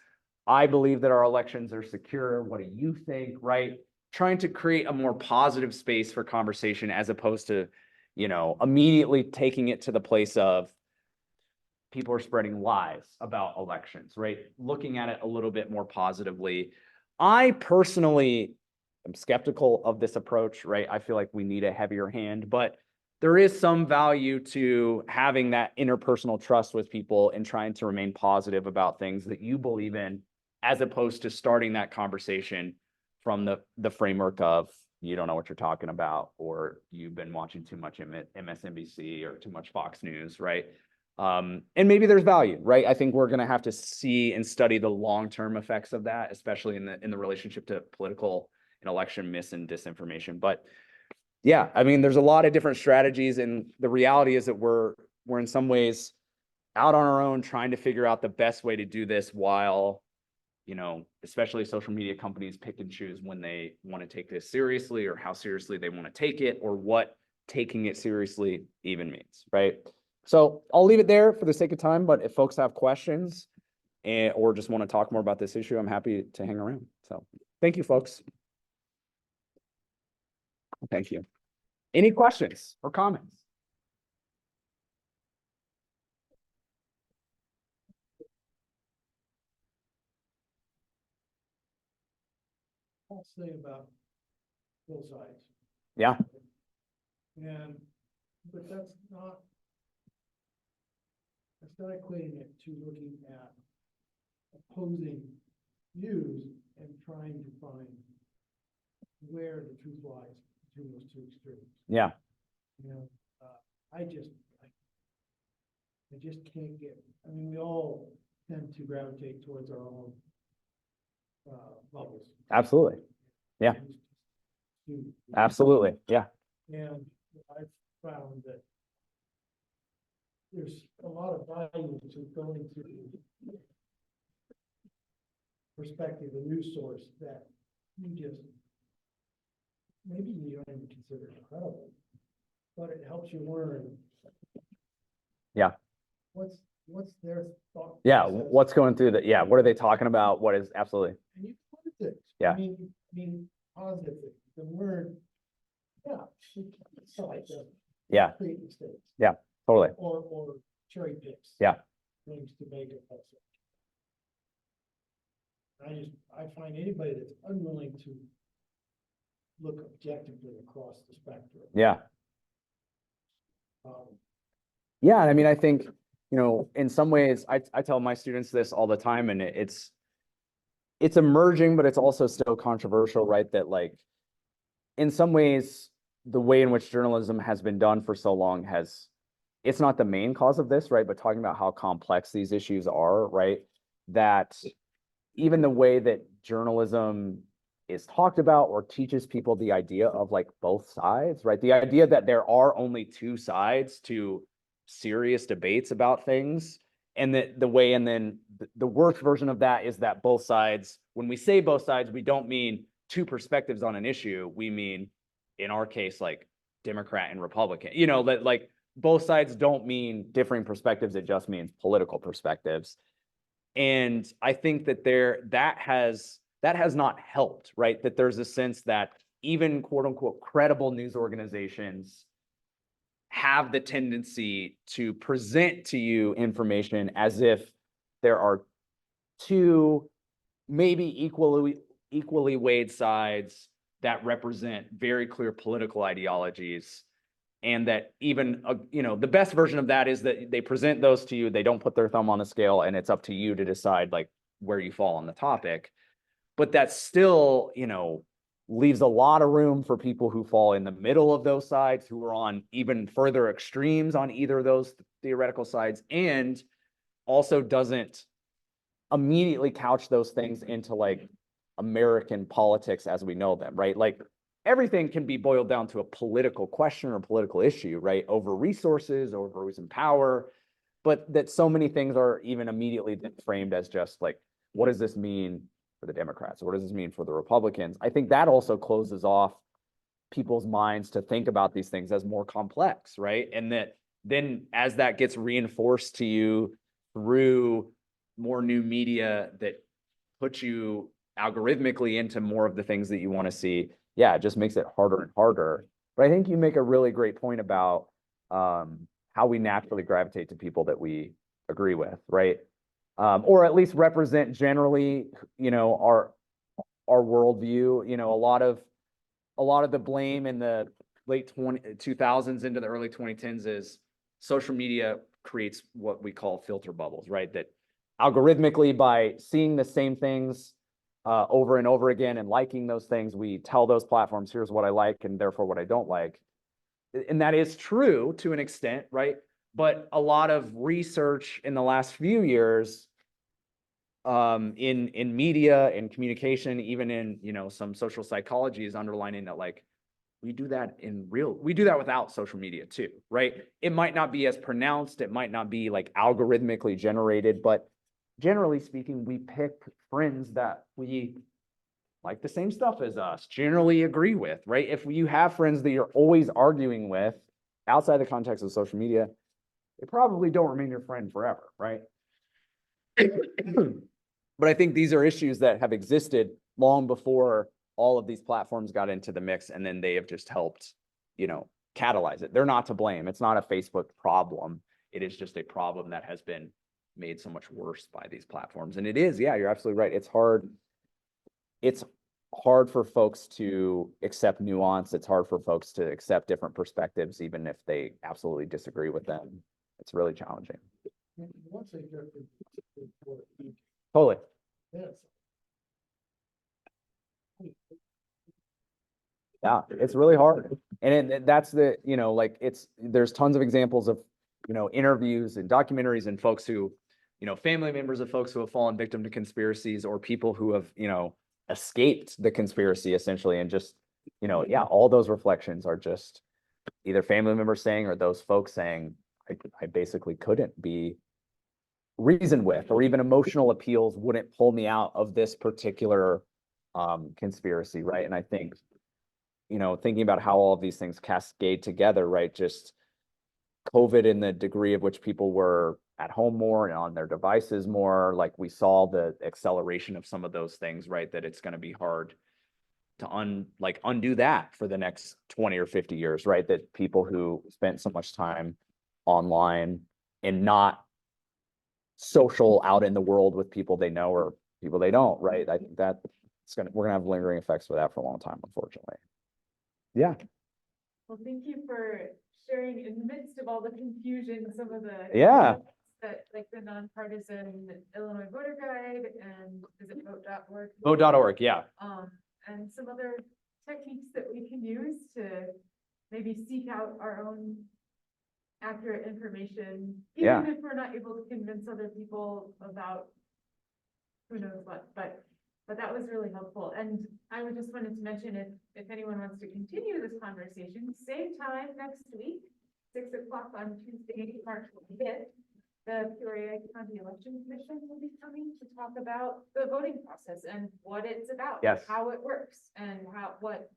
I believe that our elections are secure. What do you think, right? Trying to create a more positive space for conversation as opposed to, immediately taking it to the place of people are spreading lies about elections, right? Looking at it a little bit more positively. I personally am skeptical of this approach, right? I feel like we need a heavier hand, but there is some value to having that interpersonal trust with people and trying to remain positive about things that you believe in, as opposed to starting that conversation from the framework of you don't know what you're talking about, or you've been watching too much MSNBC or too much Fox News, right? And maybe there's value, right? I think we're going to have to see and study the long-term effects of that, especially in the relationship to political and election mis and disinformation. But yeah, I mean, there's a lot of different strategies, and the reality is that we're in some ways out on our own trying to figure out the best way to do this while, especially social media companies pick and choose when they want to take this seriously or how seriously they want to take it or what taking it seriously even means, right? So I'll leave it there for the sake of time, but if folks have questions or just want to talk more about this issue, I'm happy to hang around. So thank you, folks. Thank you. Any questions or comments? I'll say about both sides. Yeah. But that's not equating it to looking at opposing views and trying to find where the truth lies between those two extremes. Yeah. I just can't get, we all tend to gravitate towards our own bubbles. Absolutely. Yeah. Absolutely. Yeah. And I've found that there's a lot of value to going to perspective, a news source that maybe you don't even consider incredible, but it helps you learn. Yeah. What's their thought? Yeah. process. What's going through that? Yeah. What are they talking about? What is absolutely? And you put things. Yeah. I mean, positive things. The word, it's like Yeah. create mistakes. Yeah. Totally. Or cherry picks. Yeah. Things to make it also. I find anybody that's unwilling to look objectively across the spectrum. Yeah. Yeah. I mean, I think, in some ways, I tell my students this all the time, and it's emerging, but it's also still controversial, right? That like, in some ways, the way in which journalism has been done for so long it's not the main cause of this, right? But talking about how complex these issues are, right? That even the way that journalism is talked about or teaches people the idea of like both sides, right? The idea that there are only two sides to serious debates about things, and that and then the worst version of that is that both sides, when we say both sides, we don't mean two perspectives on an issue. We mean, in our case, like Democrat and Republican, that like both sides don't mean differing perspectives. It just means political perspectives. And I think that that has not helped, right? That there's a sense that even quote unquote credible news organizations have the tendency to present to you information as if there are two maybe equally weighed sides that represent very clear political ideologies. And that even, the best version of that is that they present those to you, they don't put their thumb on the scale, and it's up to you to decide like where you fall on the topic. But that's still, leaves a lot of room for people who fall in the middle of those sides, who are on even further extremes on either of those theoretical sides, and also doesn't immediately couch those things into like American politics as we know them, right? Like everything can be boiled down to a political question or political issue, right? Over resources, over who's in power, but that so many things are even immediately framed as just like, what does this mean for the Democrats? What does this mean for the Republicans? I think that also closes off people's minds to think about these things as more complex, right? And that then as that gets reinforced to you through more new media that puts you algorithmically into more of the things that you want to see, yeah, it just makes it harder and harder. But I think you make a really great point about how we naturally gravitate to people that we agree with, right? Or at least represent generally, you know, our worldview. You know, a lot of the blame in the late 2000s into the early 2010s is social media creates what we call filter bubbles, right? That algorithmically, by seeing the same things over and over again and liking those things, we tell those platforms, here's what I like and therefore what I don't like. And that is true to an extent, right? But a lot of research in the last few years in media and communication, even in, you know, some social psychology is underlining that like we do that without social media too, right? It might not be as pronounced, it might not be like algorithmically generated, but generally speaking, we pick friends that we like the same stuff as us, generally agree with, right? If you have friends that you're always arguing with outside the context of social media, they probably don't remain your friend forever, right? But I think these are issues that have existed long before all of these platforms got into the mix, and then they have just helped, you know, catalyze it. They're not to blame. It's not a Facebook problem. It is just a problem that has been made so much worse by these platforms. And it is, yeah, you're absolutely right. It's hard for folks to accept nuance. It's hard for folks to accept different perspectives, even if they absolutely disagree with them. It's really challenging. Once they get Totally. yes. Yeah, it's really hard. And that's the, you know, like there's tons of examples of, you know, interviews and documentaries and folks who, you know, family members of folks who have fallen victim to conspiracies, or people who have, you know, escaped the conspiracy essentially. And just, you know, yeah, all those reflections are just either family members saying, or those folks saying, I basically couldn't be reasoned with, or even emotional appeals wouldn't pull me out of this particular conspiracy, right? And I think, you know, thinking about how all of these things cascade together, right? Just COVID and the degree of which people were at home more and on their devices more, like we saw the acceleration of some of those things, right? That it's going to be hard to undo that for the next 20 or 50 years, right? That people who spent so much time online and not social out in the world with people they know or people they don't, right? I think that we're gonna have lingering effects for that for a long time, unfortunately. Yeah. Well, thank you for sharing in the midst of all the confusion, some of the. Yeah. That, like the nonpartisan Illinois voter guide, and is it vote.org? Vote.org, yeah. And some other techniques that we can use to maybe seek out our own accurate information, even if we're not able to convince other people about who knows what, but that was really helpful. And I would just wanted to mention, if anyone wants to continue this conversation, same time next week, 6 o'clock on Tuesday, March 5th, the Peoria County Election Commission will be coming to talk about the voting process and what it's about, Yes. how it works, and what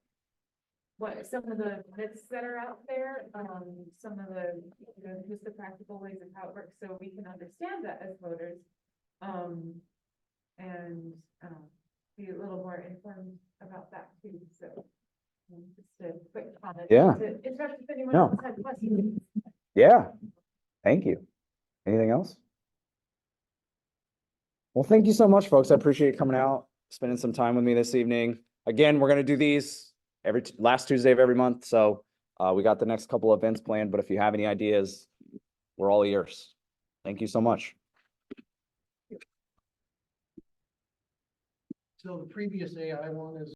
some of the myths that are out there, some of the, you know, just the practical ways of how it works, so we can understand that as voters, and be a little more informed about that too. So just a quick comment. Yeah. Especially if anyone No. else has questions. Yeah. Thank you. Anything else? Well, thank you so much, folks. I appreciate you coming out, spending some time with me this evening. Again, we're going to do these every last Tuesday of every month. So we got the next couple of events planned, but if you have any ideas, we're all ears. Thank you so much. So the previous AI one is